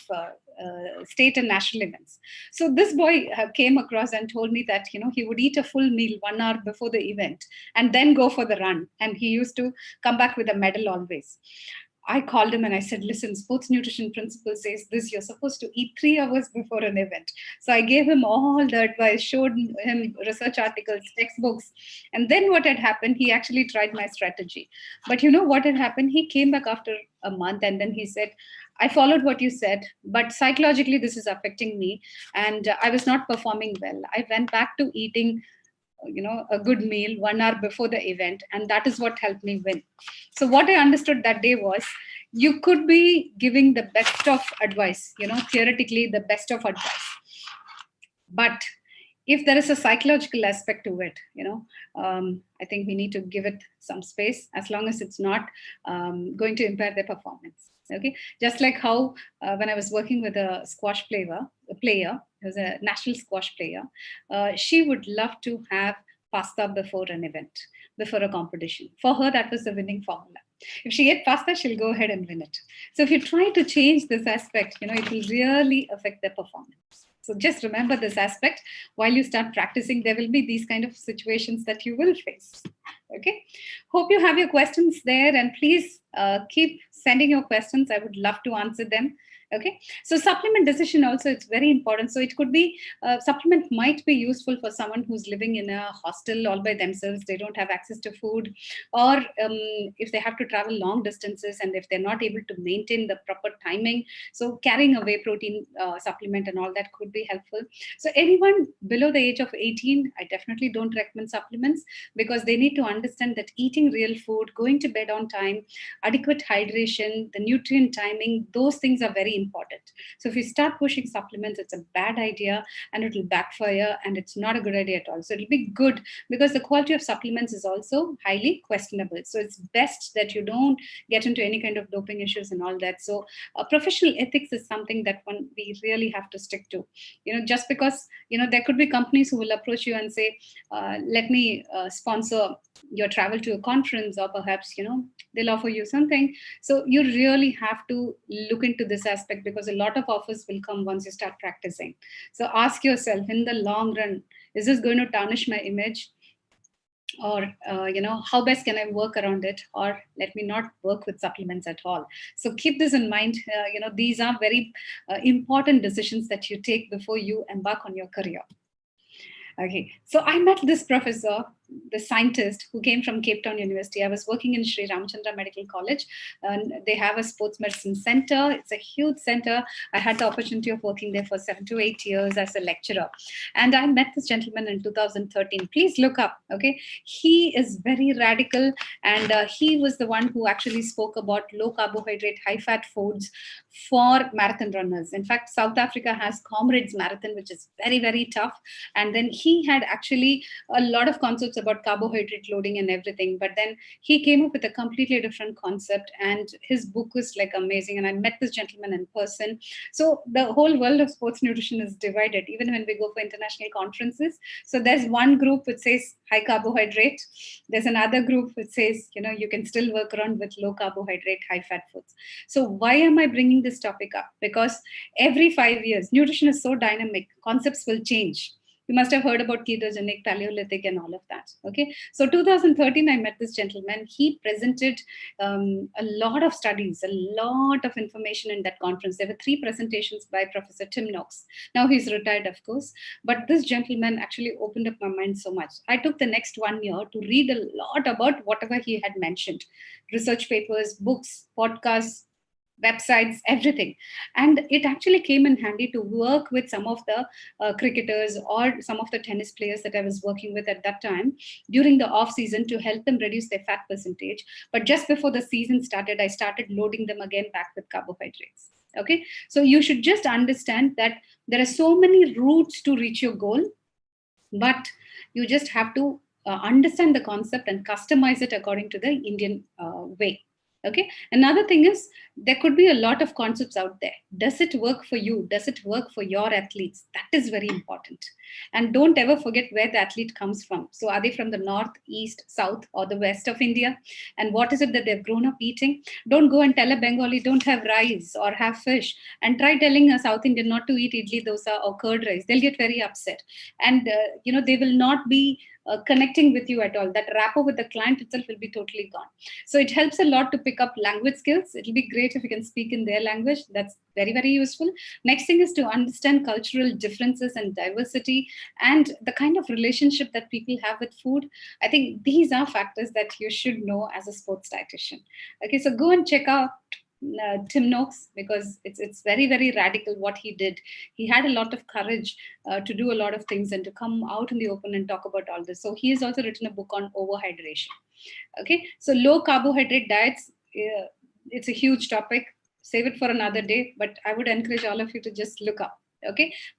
state and national events. So this boy came across and told me that, he would eat a full meal 1 hour before the event and then go for the run. And he used to come back with a medal always. I called him and I said, listen, sports nutrition principle says this, you're supposed to eat 3 hours before an event. So I gave him all the advice, showed him research articles, textbooks. And then what had happened, he actually tried my strategy. But you know what had happened? He came back after a month and then he said, I followed what you said, but psychologically this is affecting me and I was not performing well. I went back to eating a good meal 1 hour before the event, and that is what helped me win. So what I understood that day was, you could be giving the best of advice, theoretically the best of advice, but if there is a psychological aspect to it, I think we need to give it some space, as long as it's not going to impair their performance. Okay, just like how when I was working with a squash player, who was a national squash player, she would love to have pasta before an event, before a competition. For her, that was the winning formula. If she ate pasta, she'll go ahead and win it. So if you try to change this aspect, it will really affect their performance. So just remember this aspect. While you start practicing, there will be these kind of situations that you will face. Okay. Hope you have your questions there, and please keep sending your questions. I would love to answer them. Okay, so supplement decision also, it's very important. So it could be supplement might be useful for someone who's living in a hostel all by themselves. They don't have access to food, or if they have to travel long distances and if they're not able to maintain the proper timing, so carrying a whey protein supplement and all that could be helpful. So anyone below the age of 18, I definitely don't recommend supplements, because they need to understand that eating real food, going to bed on time, adequate hydration, the nutrient timing, those things are very important. So if you start pushing supplements, it's a bad idea and it will backfire, and it's not a good idea at all. So it'll be good, because the quality of supplements is also highly questionable. So it's best that you don't get into any kind of doping issues and all that. So professional ethics is something that we really have to stick to. Just because, there could be companies who will approach you and say, let me sponsor your travel to a conference, or perhaps, they'll offer you something. So you really have to look into this aspect, because a lot of offers will come once you start practicing. So ask yourself, in the long run, is this going to tarnish my image? Or, how best can I work around it? Or let me not work with supplements at all. So keep this in mind. These are very important decisions that you take before you embark on your career. Okay, so I met this professor the scientist who came from Cape Town University. I was working in Sri Ramchandra Medical College, and they have a sports medicine center. It's a huge center. I had the opportunity of working there for 7 to 8 years as a lecturer. And I met this gentleman in 2013. Please look up, okay? He is very radical, and he was the one who actually spoke about low carbohydrate, high fat foods for marathon runners. In fact, South Africa has Comrades Marathon, which is very, very tough. And then he had actually a lot of concepts about carbohydrate loading and everything. But then he came up with a completely different concept, and his book was like amazing. And I met this gentleman in person. So the whole world of sports nutrition is divided, even when we go for international conferences. So there's one group which says high carbohydrate. There's another group which says, you can still work around with low carbohydrate, high fat foods. So why am I bringing this topic up? Because every 5 years, nutrition is so dynamic, concepts will change. You must have heard about ketogenic, Paleolithic, and all of that. Okay, so 2013, I met this gentleman. He presented a lot of studies, a lot of information in that conference. There were 3 presentations by Professor Tim Knox. Now he's retired, of course, but this gentleman actually opened up my mind so much. I took the next 1 year to read a lot about whatever he had mentioned: research papers, books, podcasts, websites, everything. And it actually came in handy to work with some of the cricketers or some of the tennis players that I was working with at that time during the off season to help them reduce their fat percentage. But just before the season started, I started loading them again back with carbohydrates. Okay, so you should just understand that there are so many routes to reach your goal, but you just have to understand the concept and customize it according to the Indian way. Okay. Another thing is, there could be a lot of concepts out there. Does it work for you? Does it work for your athletes? That is very important. And don't ever forget where the athlete comes from. So are they from the north, east, south, or the west of India? And what is it that they've grown up eating? Don't go and tell a Bengali, don't have rice or have fish, and try telling a South Indian not to eat idli, dosa, or curd rice. They'll get very upset. And, they will not be connecting with you at all. That rapport with the client itself will be totally gone. So it helps a lot to pick up language skills. It'll be great if you can speak in their language. That's very, very useful. Next thing is to understand cultural differences and diversity and the kind of relationship that people have with food. I think these are factors that you should know as a sports dietitian. Okay, so go and check out Tim Knox, because it's very, very radical what he did. He had a lot of courage to do a lot of things and to come out in the open and talk about all this. So he has also written a book on overhydration. Okay, so low carbohydrate diets, it's a huge topic. Save it for another day, but I would encourage all of you to just look up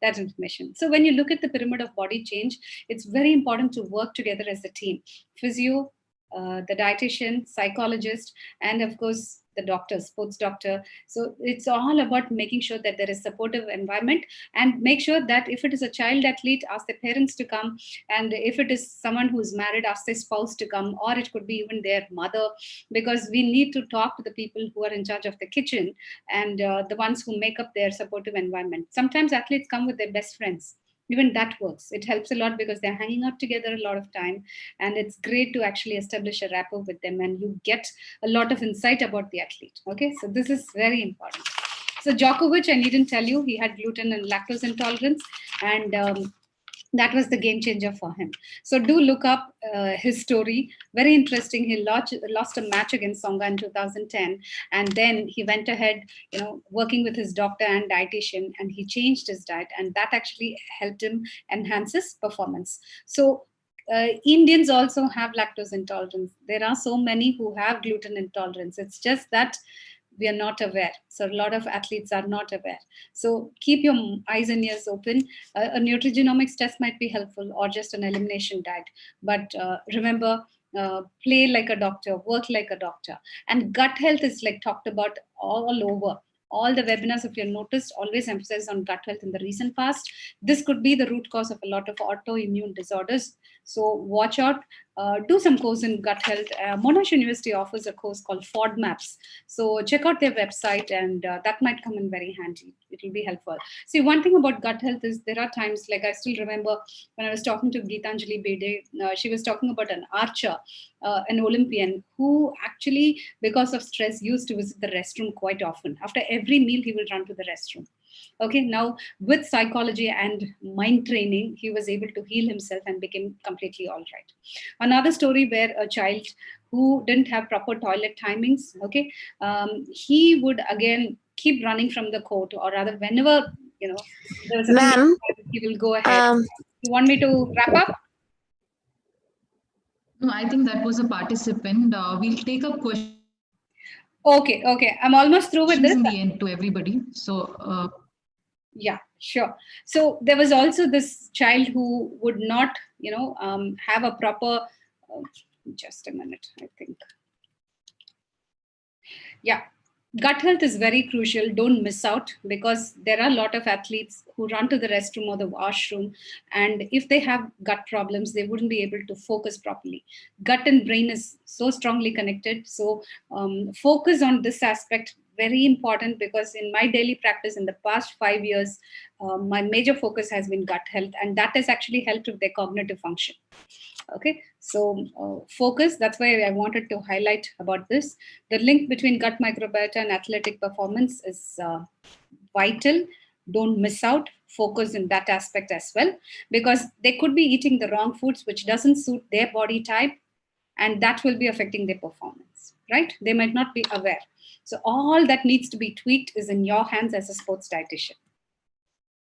that information. So when you look at the pyramid of body change, it's very important to work together as a team. Physio, the dietitian, psychologist, and of course the doctor, sports doctor. So it's all about making sure that there is supportive environment, and make sure that if it is a child athlete, ask their parents to come, and if it is someone who's married, ask their spouse to come, or it could be even their mother, because we need to talk to the people who are in charge of the kitchen and the ones who make up their supportive environment. Sometimes athletes come with their best friends. Even that works. It helps a lot because they're hanging out together a lot of time, and it's great to actually establish a rapport with them, and you get a lot of insight about the athlete. Okay, so this is very important. So Djokovic, I needn't tell you, he had gluten and lactose intolerance, and that was the game changer for him. So do look up his story. Very interesting. He lost a match against Songa in 2010. And then he went ahead, working with his doctor and dietitian, and he changed his diet. And that actually helped him enhance his performance. So Indians also have lactose intolerance. There are so many who have gluten intolerance. It's just that we are not aware. So a lot of athletes are not aware. So keep your eyes and ears open. A nutrigenomics test might be helpful, or just an elimination diet. But remember, play like a doctor, work like a doctor. And gut health is like talked about all over. All the webinars, if you've noticed, always emphasize on gut health in the recent past. This could be the root cause of a lot of autoimmune disorders. So watch out. Do some course in gut health. Monash University offers a course called FODMAPs. So check out their website, and that might come in very handy. It will be helpful. See, one thing about gut health is there are times, like I still remember when I was talking to Geetanjali Bede, she was talking about an archer, an Olympian, who actually, because of stress, used to visit the restroom quite often. After every meal, he will run to the restroom. Okay, now with psychology and mind training, he was able to heal himself and became completely all right. Another story where a child who didn't have proper toilet timings, okay, he would again keep running from the court, or rather, whenever there was something,
Ma'am,
he will go ahead. You want me to wrap up?
No, I think that was a participant. We'll take up questions
Okay, I'm almost through with this.
in the end to everybody. So,
yeah, sure. So there was also this child who would not, have a proper. Just a minute, I think. Yeah, gut health is very crucial. Don't miss out, because there are a lot of athletes who run to the restroom or the washroom, and if they have gut problems, they wouldn't be able to focus properly. Gut and brain is so strongly connected. So focus on this aspect, very important, because in my daily practice in the past 5 years, my major focus has been gut health, and that has actually helped with their cognitive function. Okay, so focus, that's why I wanted to highlight about this. The link between gut microbiota and athletic performance is vital. Don't miss out. Focus in that aspect as well, because they could be eating the wrong foods which doesn't suit their body type, and that will be affecting their performance, right? They might not be aware. So all that needs to be tweaked is in your hands as a sports dietitian.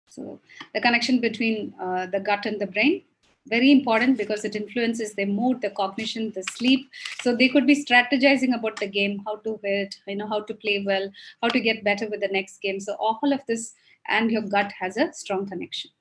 So the connection between the gut and the brain, very important, because it influences their mood, the cognition, the sleep. So they could be strategizing about the game, how to hit, how to play well, how to get better with the next game. So all of this and your gut has a strong connection.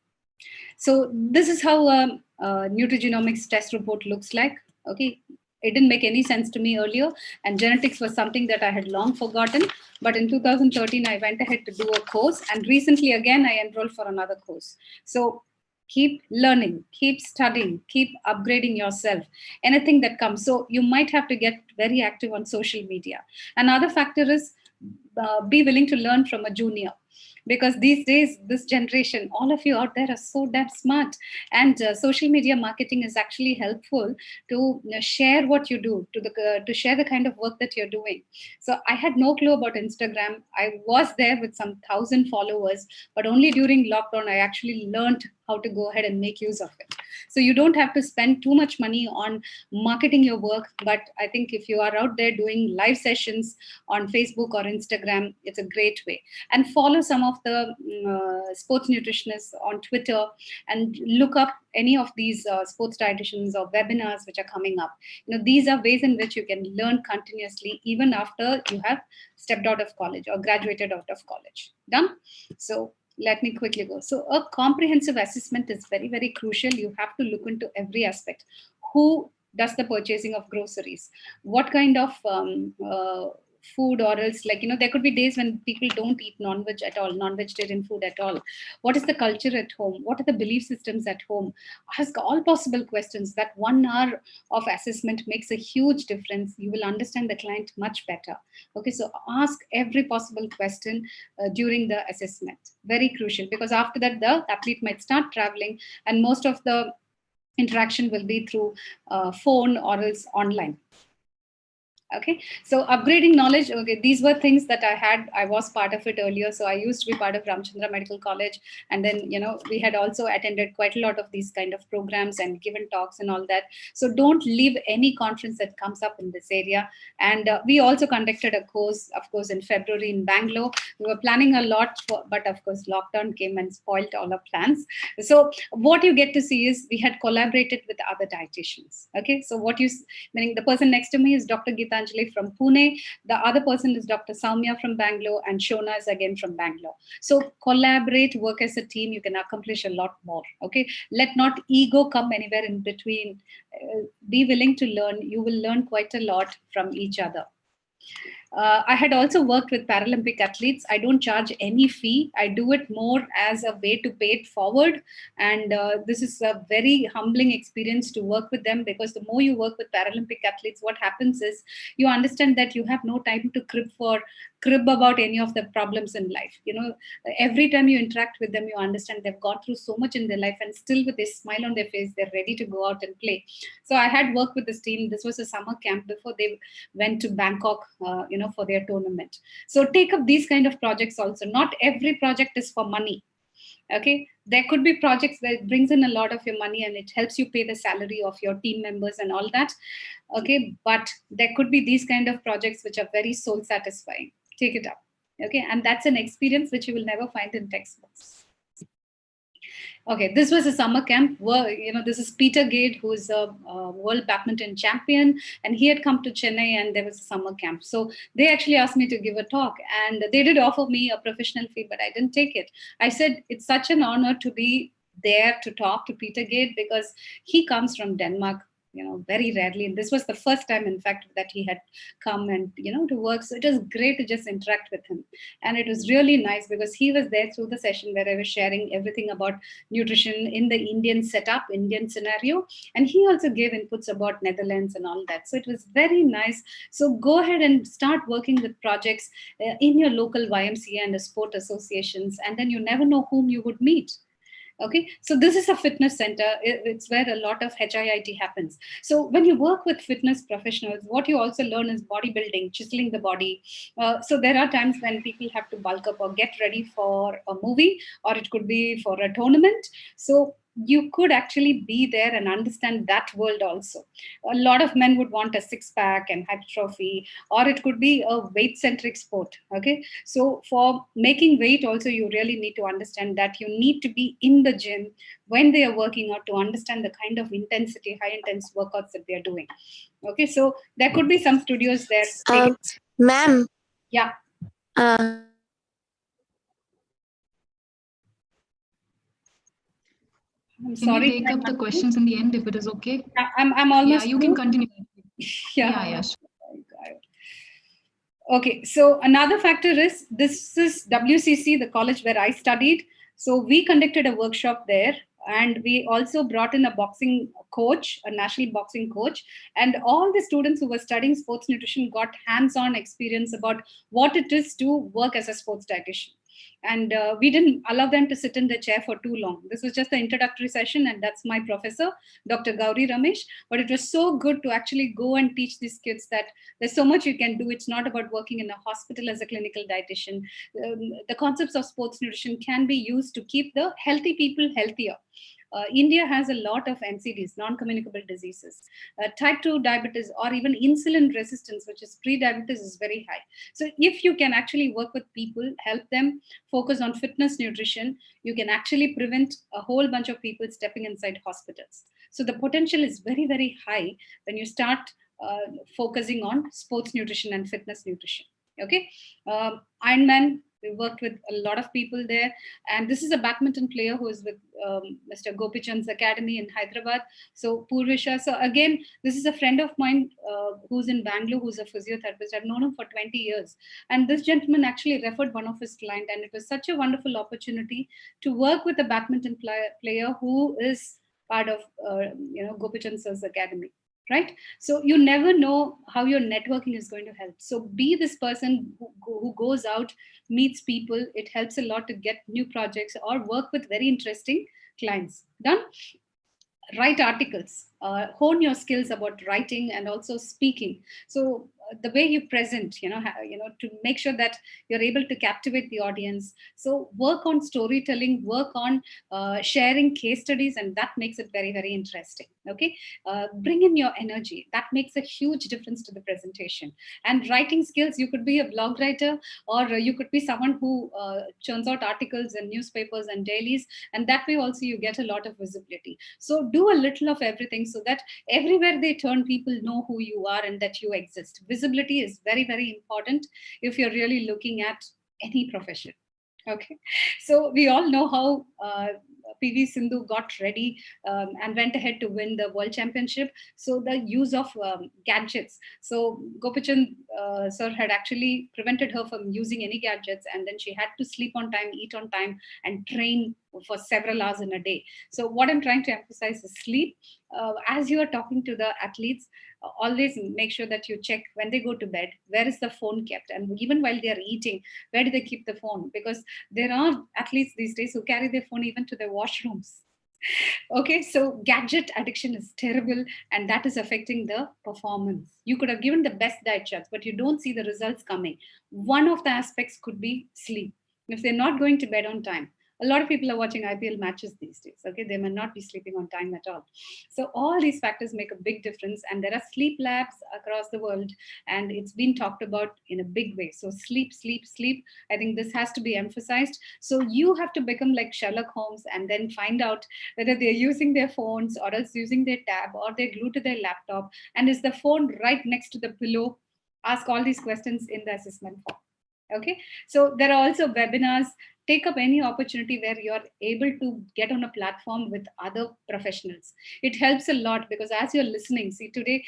So this is how a nutrigenomics test report looks like. Okay, it didn't make any sense to me earlier, and genetics was something that I had long forgotten. But in 2013, I went ahead to do a course, and recently again, I enrolled for another course. So keep learning, keep studying, keep upgrading yourself, anything that comes. So you might have to get very active on social media. Another factor is be willing to learn from a junior, because these days, this generation, all of you out there are so damn smart, and social media marketing is actually helpful to share what you do, to share the kind of work that you're doing. So I had no clue about Instagram. I was there with some 1,000 followers, but only during lockdown I actually learned how to go ahead and make use of it. So you don't have to spend too much money on marketing your work, but I think if you are out there doing live sessions on Facebook or Instagram, it's a great way. And follow some of the sports nutritionists on Twitter, and look up any of these sports dietitians or webinars which are coming up. These are ways in which you can learn continuously even after you have stepped out of college or graduated out of college. Done? So let me quickly go. So a comprehensive assessment is very, very crucial. You have to look into every aspect. Who does the purchasing of groceries? What kind of food, or else, there could be days when people don't eat non-veg at all, non-vegetarian food at all. What is the culture at home? What are the belief systems at home? Ask all possible questions. That 1 hour of assessment makes a huge difference. You will understand the client much better. Okay, so ask every possible question during the assessment. Very crucial, because after that, the athlete might start traveling, and most of the interaction will be through phone or else online. Okay, so upgrading knowledge. Okay, these were things that I was part of it earlier. So I used to be part of Ramchandra Medical College, and then we had also attended quite a lot of these kind of programs and given talks and all that. So don't leave any conference that comes up in this area. And we also conducted a course, of course, in February in Bangalore. We were planning a lot, but of course lockdown came and spoiled all our plans. So what you get to see is we had collaborated with other dietitians. Okay, so meaning the person next to me is Dr. Geeta from Pune. The other person is Dr. Soumya from Bangalore, and Shona is again from Bangalore. So collaborate, work as a team, you can accomplish a lot more. Okay, let not ego come anywhere in between. Be willing to learn. You will learn quite a lot from each other. I had also worked with Paralympic athletes. I don't charge any fee. I do it more as a way to pay it forward. And this is a very humbling experience to work with them, because the more you work with Paralympic athletes, what happens is you understand that you have no time to crib about any of the problems in life. Every time you interact with them, you understand they've gone through so much in their life, and still with a smile on their face, they're ready to go out and play. So I had worked with this team. This was a summer camp before they went to Bangkok, for their tournament. So take up these kind of projects also. Not every project is for money. Okay, there could be projects that brings in a lot of your money and it helps you pay the salary of your team members and all that. Okay, but there could be these kind of projects which are very soul satisfying. Take it up. Okay, and that's an experience which you will never find in textbooks. Okay, this was a summer camp. This is Peter Gade, who is a world badminton champion, and he had come to Chennai, and there was a summer camp. So they actually asked me to give a talk, and they did offer me a professional fee, but I didn't take it. I said it's such an honor to be there to talk to Peter Gade because he comes from Denmark, very rarely. And this was the first time, in fact, that he had come and, to work. So it was great to just interact with him. And it was really nice because he was there through the session where I was sharing everything about nutrition in the Indian setup, Indian scenario. And he also gave inputs about Netherlands and all that. So it was very nice. So go ahead and start working with projects in your local YMCA and the sport associations. And then you never know whom you would meet. Okay, so this is a fitness center. It's where a lot of HIIT happens. So when you work with fitness professionals, what you also learn is bodybuilding, chiseling the body. So there are times when people have to bulk up or get ready for a movie, or it could be for a tournament. So you could actually be there and understand that world also. A lot of men would want a six-pack and hypertrophy, or it could be a weight-centric sport. Okay, so for making weight also, you really need to understand that you need to be in the gym when they are working out to understand the kind of intensity, high intense workouts that they are doing. Okay, so there could be some studios there.
Ma'am.
Yeah. I'm sorry.
Can you take up the questions in the end if it is okay?
I'm almost.
Yeah, you can continue.
Yeah. Okay, so another factor is this is WCC, the college where I studied. So we conducted a workshop there, and we also brought in a boxing coach, a national boxing coach, and all the students who were studying sports nutrition got hands-on experience about what it is to work as a sports dietitian. And we didn't allow them to sit in the chair for too long. This was just the introductory session, and that's my professor, Dr. Gauri Ramesh. But it was so good to actually go and teach these kids that there's so much you can do. It's not about working in a hospital as a clinical dietitian. The concepts of sports nutrition can be used to keep the healthy people healthier. India has a lot of NCDs, non-communicable diseases. Type 2 diabetes or even insulin resistance, which is pre-diabetes, is very high. So if you can actually work with people, help them focus on fitness nutrition, you can actually prevent a whole bunch of people stepping inside hospitals. So the potential is very, very high when you start focusing on sports nutrition and fitness nutrition. Okay, Ironman, we worked with a lot of people there, and this is a badminton player who is with Mr. Gopichand's academy in Hyderabad. So Purvisha, so again, this is a friend of mine who's in Bangalore, who's a physiotherapist. I've known him for 20 years, and this gentleman actually referred one of his clients, and it was such a wonderful opportunity to work with a badminton player who is part of Gopichand Sir's academy. Right? So you never know how your networking is going to help. So be this person who goes out, meets people. It helps a lot to get new projects or work with very interesting clients. Done? Write articles, hone your skills about writing and also speaking. So the way you present, to make sure that you're able to captivate the audience. So work on storytelling, work on sharing case studies, and that makes it very, very interesting. Okay, bring in your energy. That makes a huge difference to the presentation. And writing skills, you could be a blog writer, or you could be someone who churns out articles in newspapers and dailies, and that way also you get a lot of visibility. So do a little of everything so that everywhere they turn, people know who you are and that you exist. Visibility is very, very important if you're really looking at any profession. Okay, so we all know how PV Sindhu got ready and went ahead to win the world championship. So the use of gadgets. So Gopichand sir had actually prevented her from using any gadgets, and then she had to sleep on time, eat on time, and train for several hours in a day. So what I'm trying to emphasize is sleep. As you are talking to the athletes, always make sure that you check when they go to bed, where is the phone kept, and even while they are eating, where do they keep the phone? Because there are athletes these days who carry their phone even to their washrooms. Okay, so gadget addiction is terrible, and that is affecting the performance. You could have given the best diet charts, but you don't see the results coming. One of the aspects could be sleep. If they're not going to bed on time, a lot of people are watching IPL matches these days. Okay, they may not be sleeping on time at all. So all these factors make a big difference, and there are sleep labs across the world, and it's been talked about in a big way. So sleep, sleep, sleep. I think this has to be emphasized. So you have to become like Sherlock Holmes and then find out whether they're using their phones or else using their tab or they're glued to their laptop, and is the phone right next to the pillow. Ask all these questions in the assessment form. Okay, so there are also webinars. Take up any opportunity where you're able to get on a platform with other professionals. It helps a lot, because as you're listening, see today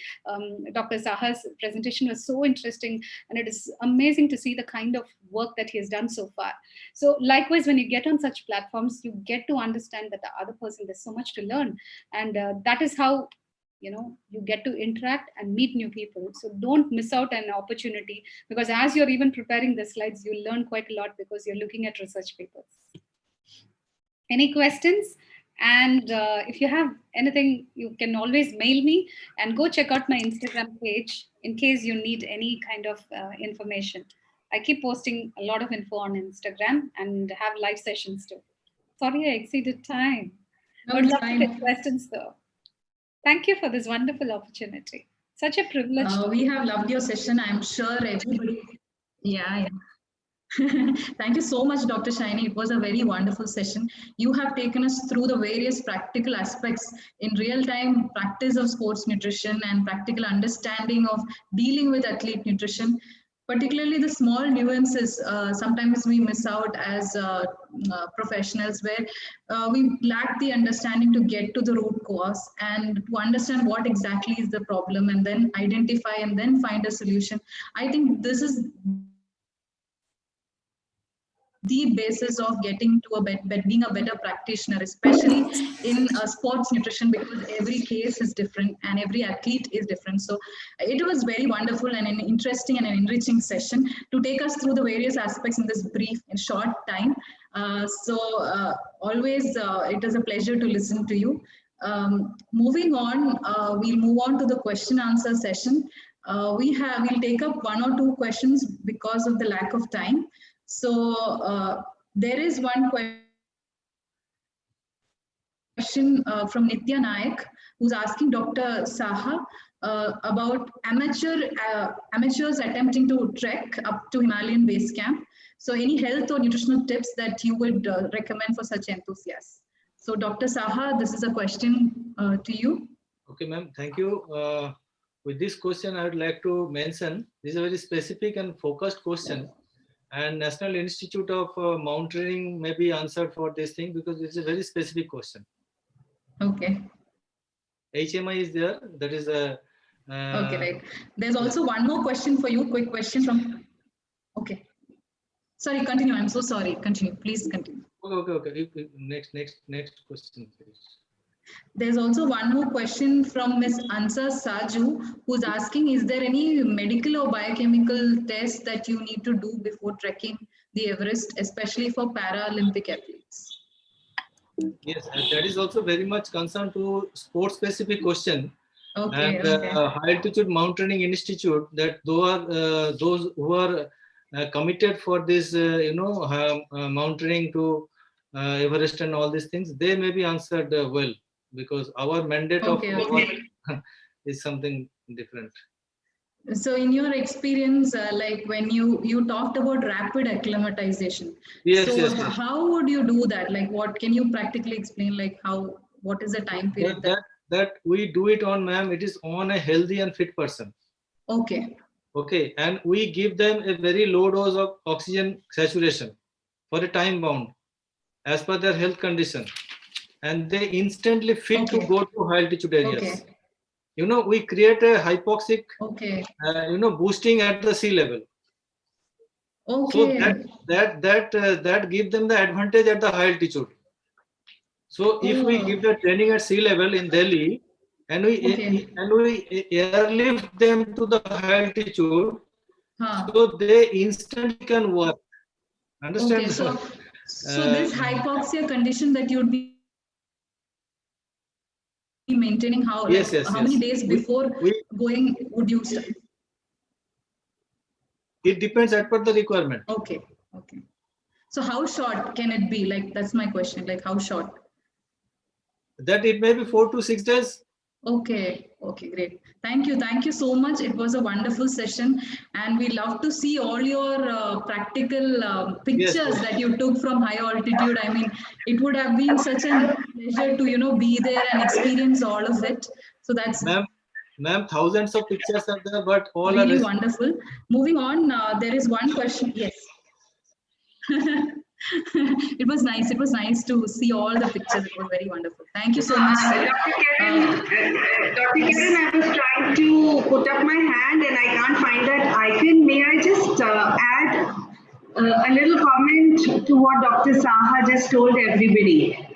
Dr. Saha's presentation was so interesting, and it is amazing to see the kind of work that he has done so far. So likewise, when you get on such platforms, you get to understand that the other person, there's so much to learn, and that is how you get to interact and meet new people. So don't miss out an opportunity, because as you're even preparing the slides, you'll learn quite a lot because you're looking at research papers. Any questions? And if you have anything, you can always mail me, and go check out my Instagram page in case you need any kind of information. I keep posting a lot of info on Instagram and have live sessions too. Sorry, I exceeded time.
No,
I would
it's
love to take
fine.
questions though. Thank you for this wonderful opportunity. Such a privilege.
We have loved your session. I'm sure everybody. Yeah, yeah. Thank you so much, Dr. Shiny. It was a very wonderful session. You have taken us through the various practical aspects in real-time practice of sports nutrition and practical understanding of dealing with athlete nutrition. Particularly the small nuances, sometimes we miss out as professionals, where we lack the understanding to get to the root cause and to understand what exactly is the problem, and then identify and then find a solution. I think this is the basis of getting to being a better practitioner, especially in sports nutrition, because every case is different and every athlete is different. So it was very wonderful and an interesting and an enriching session to take us through the various aspects in this brief and short time. Always it is a pleasure to listen to you. Moving on, we'll move on to the question answer session. We'll take up one or two questions because of the lack of time. So there is one question from Nitya Nayak, who's asking Dr. Saha about amateurs attempting to trek up to Himalayan base camp. So any health or nutritional tips that you would recommend for such enthusiasts? So Dr. Saha, this is a question to you.
Okay, ma'am, thank you. With this question, I would like to mention, this is a very specific and focused question. And National Institute of Mountaineering may be answered for this thing, because it's a very specific question.
Okay.
HMI is there. That is a.
Okay, right. There's also one more question for you. Quick question from. Okay. Sorry, continue. I'm so sorry. Continue. Please continue.
Okay. Next question, please.
There's also one more question from Ms. Ansa Saju, who's asking, is there any medical or biochemical test that you need to do before trekking the Everest, especially for Paralympic athletes?
Yes, that is also very much concerned to sports-specific question.
Okay,
and High Altitude Mountaineering Institute, that those who are committed for this, mountaineering to Everest and all these things, they may be answered well, because our mandate of work is something different.
So in your experience, like when you talked about rapid acclimatization,
yes.
How would you do that? Like, what can you practically explain? Like what is the time period
that we do it on, ma'am? It is on a healthy and fit person. Okay, and we give them a very low dose of oxygen saturation for a time bound, as per their health condition, and they instantly fit to go to high altitude areas. We create a hypoxic, boosting at the sea level. So that give them the advantage at the high altitude. So if we give the training at sea level in Delhi, and we airlift them to the high altitude, so they instantly can work. Understand?
So this hypoxia condition that you would be maintaining? How,
Yes,
like,
yes,
how
yes.
many days before going would you start?
It depends as per the requirement.
Okay, okay. So how short can it be? Like, that's my question. Like, how short?
That it may be 4 to 6 days.
Okay, okay, great. Thank you so much. It was a wonderful session, and we love to see all your practical
Yes,
pictures
yes.
that you took from high altitude. I mean, it would have been such a pleasure to, you know, be there and experience all of it. So that's
Ma'am, thousands of pictures are there, but all
really
are
wonderful. Moving on, there is one question. Yes. It was nice. It was nice to see all the pictures. It was very wonderful. Thank you so much, sir.
Dr. Karen, I was trying to put up my hand and I can't find that icon. May I just add a little comment to what Dr. Saha just told everybody?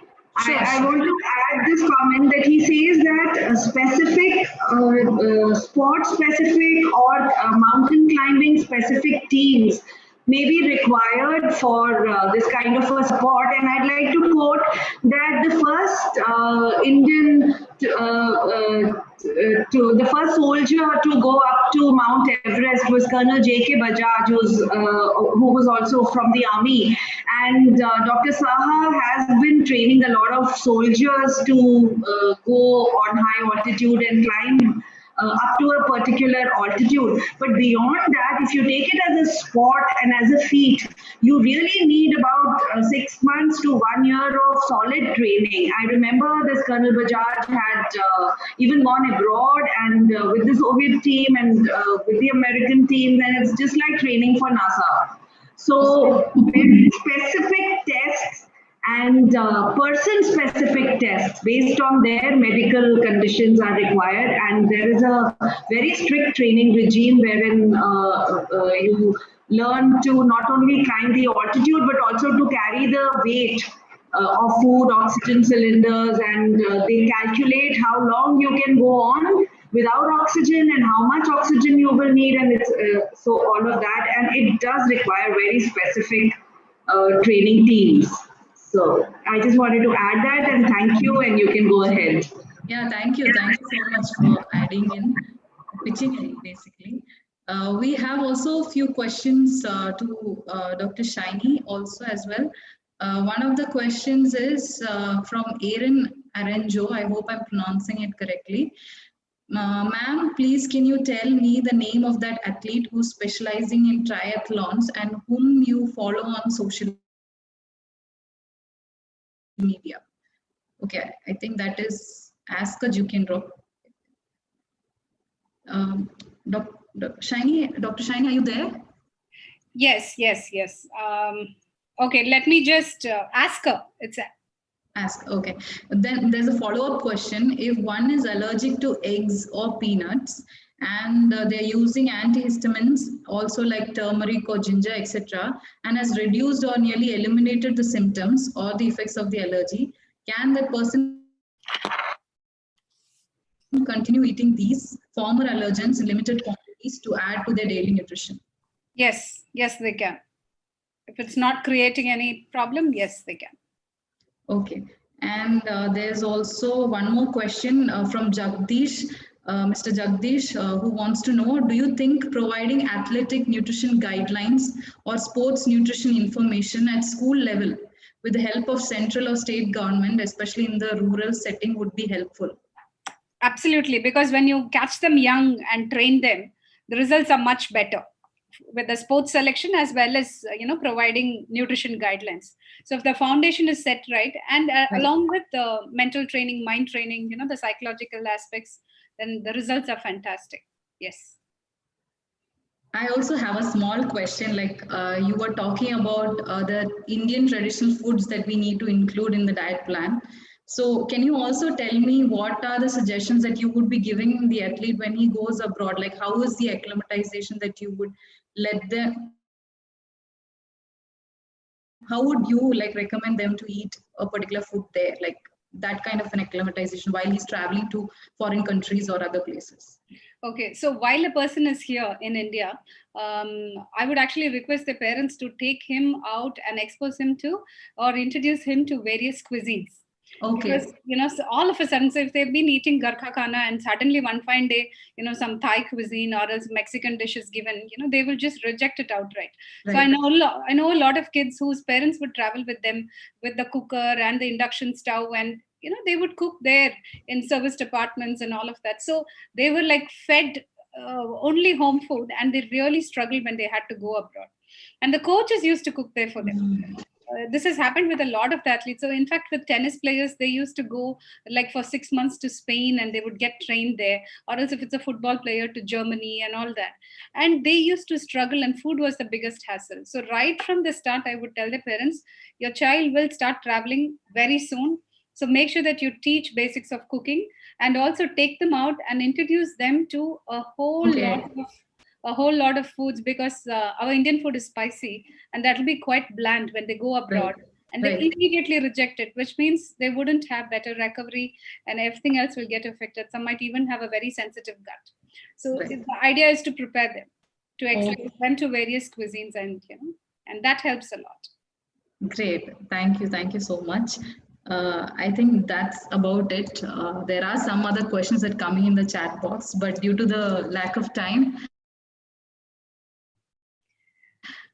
Sure,
I want to add this comment that he says that specific, sport specific or mountain climbing specific teams may be required for this kind of a sport. And I'd like to quote that the first Indian to the first soldier to go up to Mount Everest was Colonel J.K. Bajaj, who was also from the army. And Dr. Saha has been training a lot of soldiers to go on high altitude and climb up to a particular altitude. But beyond that, if you take it as a sport and as a feat, you really need about 6 months to 1 year of solid training. I remember this Colonel Bajaj had even gone abroad and with the Soviet team and with the American team, and it's just like training for NASA. So very specific tests and person-specific tests based on their medical conditions are required, and there is a very strict training regime wherein you learn to not only climb the altitude but also to carry the weight of food, oxygen cylinders, and they calculate how long you can go on without oxygen and how much oxygen you will need, and it's so all of that, and it does require very specific training teams. So I just wanted to add that, and thank you, and you can go ahead.
Yeah, thank you. Thank you so much for adding in, pitching in, basically. We have also a few questions to Dr. Shiny also as well. One of the questions is from Aaron Aranjo. I hope I'm pronouncing it correctly. Ma'am, please can you tell me the name of that athlete who's specializing in triathlons and whom you follow on social media? Okay, I think that is Aska Jukendro. Dr. Shiny, are you there?
Yes. Okay, let me just ask her.
Ask, okay. Then there's a follow-up question. If one is allergic to eggs or peanuts and they're using antihistamines, also like turmeric or ginger, etc., and has reduced or nearly eliminated the symptoms or the effects of the allergy, can that person continue eating these former allergens in limited quantities to add to their daily nutrition?
Yes, they can. If it's not creating any problem, yes, they can.
Okay. And there's also one more question from Jagdish, Mr. Jagdish, who wants to know, do you think providing athletic nutrition guidelines or sports nutrition information at school level with the help of central or state government, especially in the rural setting, would be helpful?
Absolutely, because when you catch them young and train them, the results are much better with the sports selection as well as providing nutrition guidelines. So if the foundation is set right, and along with the mental training, mind training, the psychological aspects, then the results are fantastic. Yes.
I also have a small question, like you were talking about the Indian traditional foods that we need to include in the diet plan. So can you also tell me what are the suggestions that you would be giving the athlete when he goes abroad? Like how is the acclimatization that you would let them, how would you like recommend them to eat a particular food there? Like that kind of an acclimatization while he's traveling to foreign countries or other places.
Okay, so while a person is here in India, I would actually request the parents to take him out and expose him to or introduce him to various cuisines.
Okay.
Because, so all of a sudden, so if they've been eating Garkha Khana and suddenly one fine day, some Thai cuisine or else Mexican dish is given, they will just reject it outright. So I know a lot of kids whose parents would travel with them with the cooker and the induction stove, and they would cook there in service departments and all of that. So they were like fed only home food, and they really struggled when they had to go abroad. And the coaches used to cook there for them. This has happened with a lot of the athletes. So in fact, with tennis players, they used to go like for 6 months to Spain and they would get trained there, or else if it's a football player to Germany and all that. And they used to struggle, and food was the biggest hassle. So right from the start, I would tell the parents, your child will start traveling very soon. So make sure that you teach basics of cooking, and also take them out and introduce them to a whole lot of foods, because our Indian food is spicy, and that will be quite bland when they go abroad.
Right.
And they
Right.
immediately reject it, which means they wouldn't have better recovery, and everything else will get affected. Some might even have a very sensitive gut. So
Right.
the idea is to prepare them, to expose
Okay.
them to various cuisines, and and that helps a lot.
Great. Thank you. Thank you so much. I think that's about it. There are some other questions that are coming in the chat box, but due to the lack of time,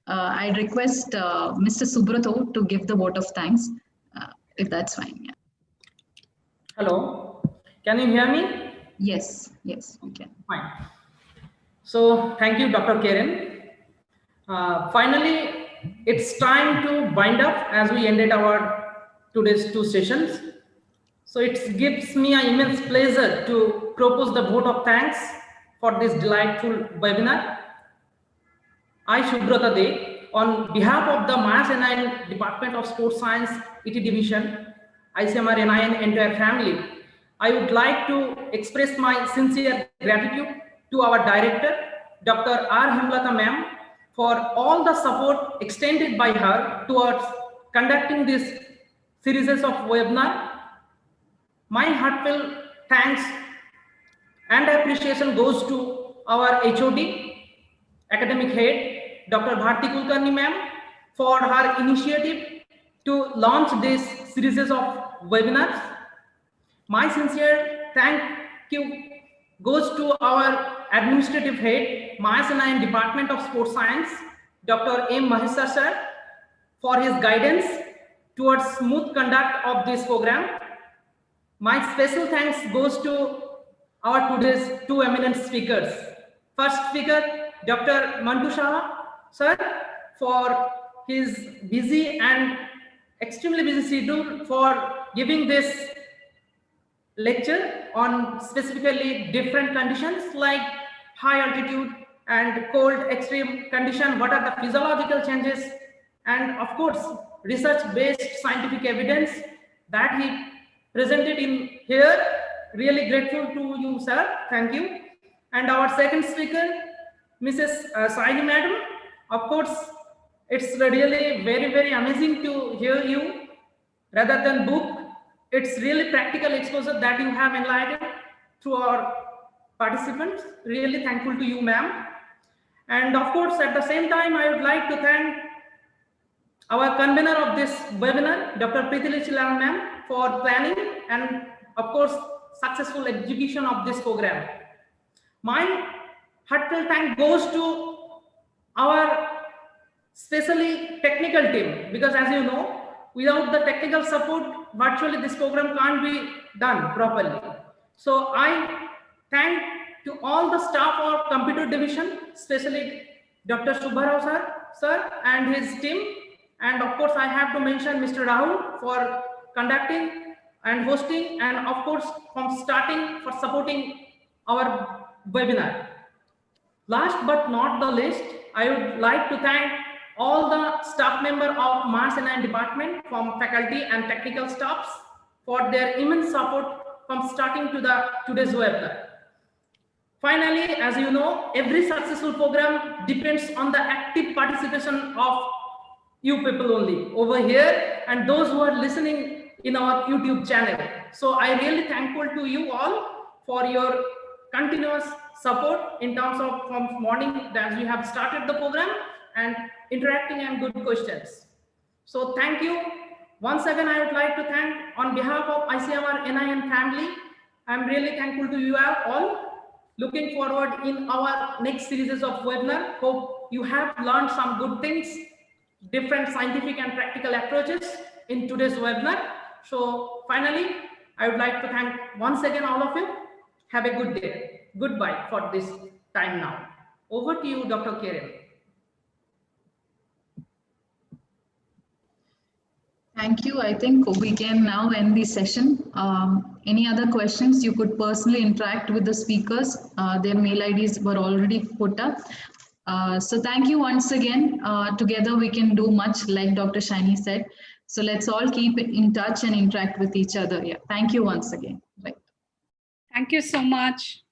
I'd request Mr. Subrato to give the vote of thanks, if that's fine. Yeah.
Hello, can you hear me?
Yes, yes, we can.
Fine. So thank you, Dr. Karen. Finally, it's time to wind up as we ended our today's 2 sessions. So it gives me an immense pleasure to propose the vote of thanks for this delightful webinar. I, Shubrata De, on behalf of the Mass NIN Department of Sports Science ET Division, ICMR NIN entire family, I would like to express my sincere gratitude to our director, Dr. R. Hemlata ma'am, for all the support extended by her towards conducting this series of webinar. My heartfelt thanks and appreciation goes to our HOD, academic head, Dr. Bharti Kulkarni ma'am, for her initiative to launch this series of webinars. My sincere thank you goes to our administrative head, Mass NIN Department of Sports Science, Dr. M. Mahesar sir, for his guidance towards smooth conduct of this program. My special thanks goes to our today's 2 eminent speakers. First speaker, Dr. Mantu Shah sir, for his busy and extremely busy schedule for giving this lecture on specifically different conditions like high altitude and cold extreme condition, what are the physiological changes, and of course research based scientific evidence that he presented in here. Really grateful to you sir, thank you. And our second speaker, Mrs. Saini madam, of course it's really very amazing to hear you rather than book. It's really practical exposure that you have enlightened to our participants. Really thankful to you, ma'am. And of course, at the same time, I would like to thank our convener of this webinar, Dr. Physiological ma'am, for planning and of course, successful execution of this program. My heartfelt thank goes to our especially technical team, because as you know, without the technical support, virtually this program can't be done properly. So I thank to all the staff of computer division, especially Dr. Subbarao sir and his team. And of course, I have to mention Mr. Rahul for conducting and hosting, and of course, from starting for supporting our webinar. Last but not the least, I would like to thank all the staff members of Mass NIN Department, from faculty and technical staffs, for their immense support from starting to today's webinar. Finally, as you know, every successful program depends on the active participation of you people only over here and those who are listening in our YouTube channel. So I really thankful to you all for your continuous support in terms of from morning that you have started the program and interacting and good questions. So thank you Once again, I would like to thank on behalf of ICMR NIN family. I'm really thankful to you all. Looking forward in our next series of webinar. Hope you have learned some good things, different scientific and practical approaches in today's webinar. So finally, I would like to thank once again all of you. Have a good day. Goodbye for this time now. Over to you, Dr. Karen.
Thank you. I think we can now end the session. Any other questions? You could personally interact with the speakers. Their mail IDs were already put up. So thank you once again. Together we can do much, like Dr. Shiny said. So let's all keep in touch and interact with each other. Yeah. Thank you once again. Right.
Thank you so much.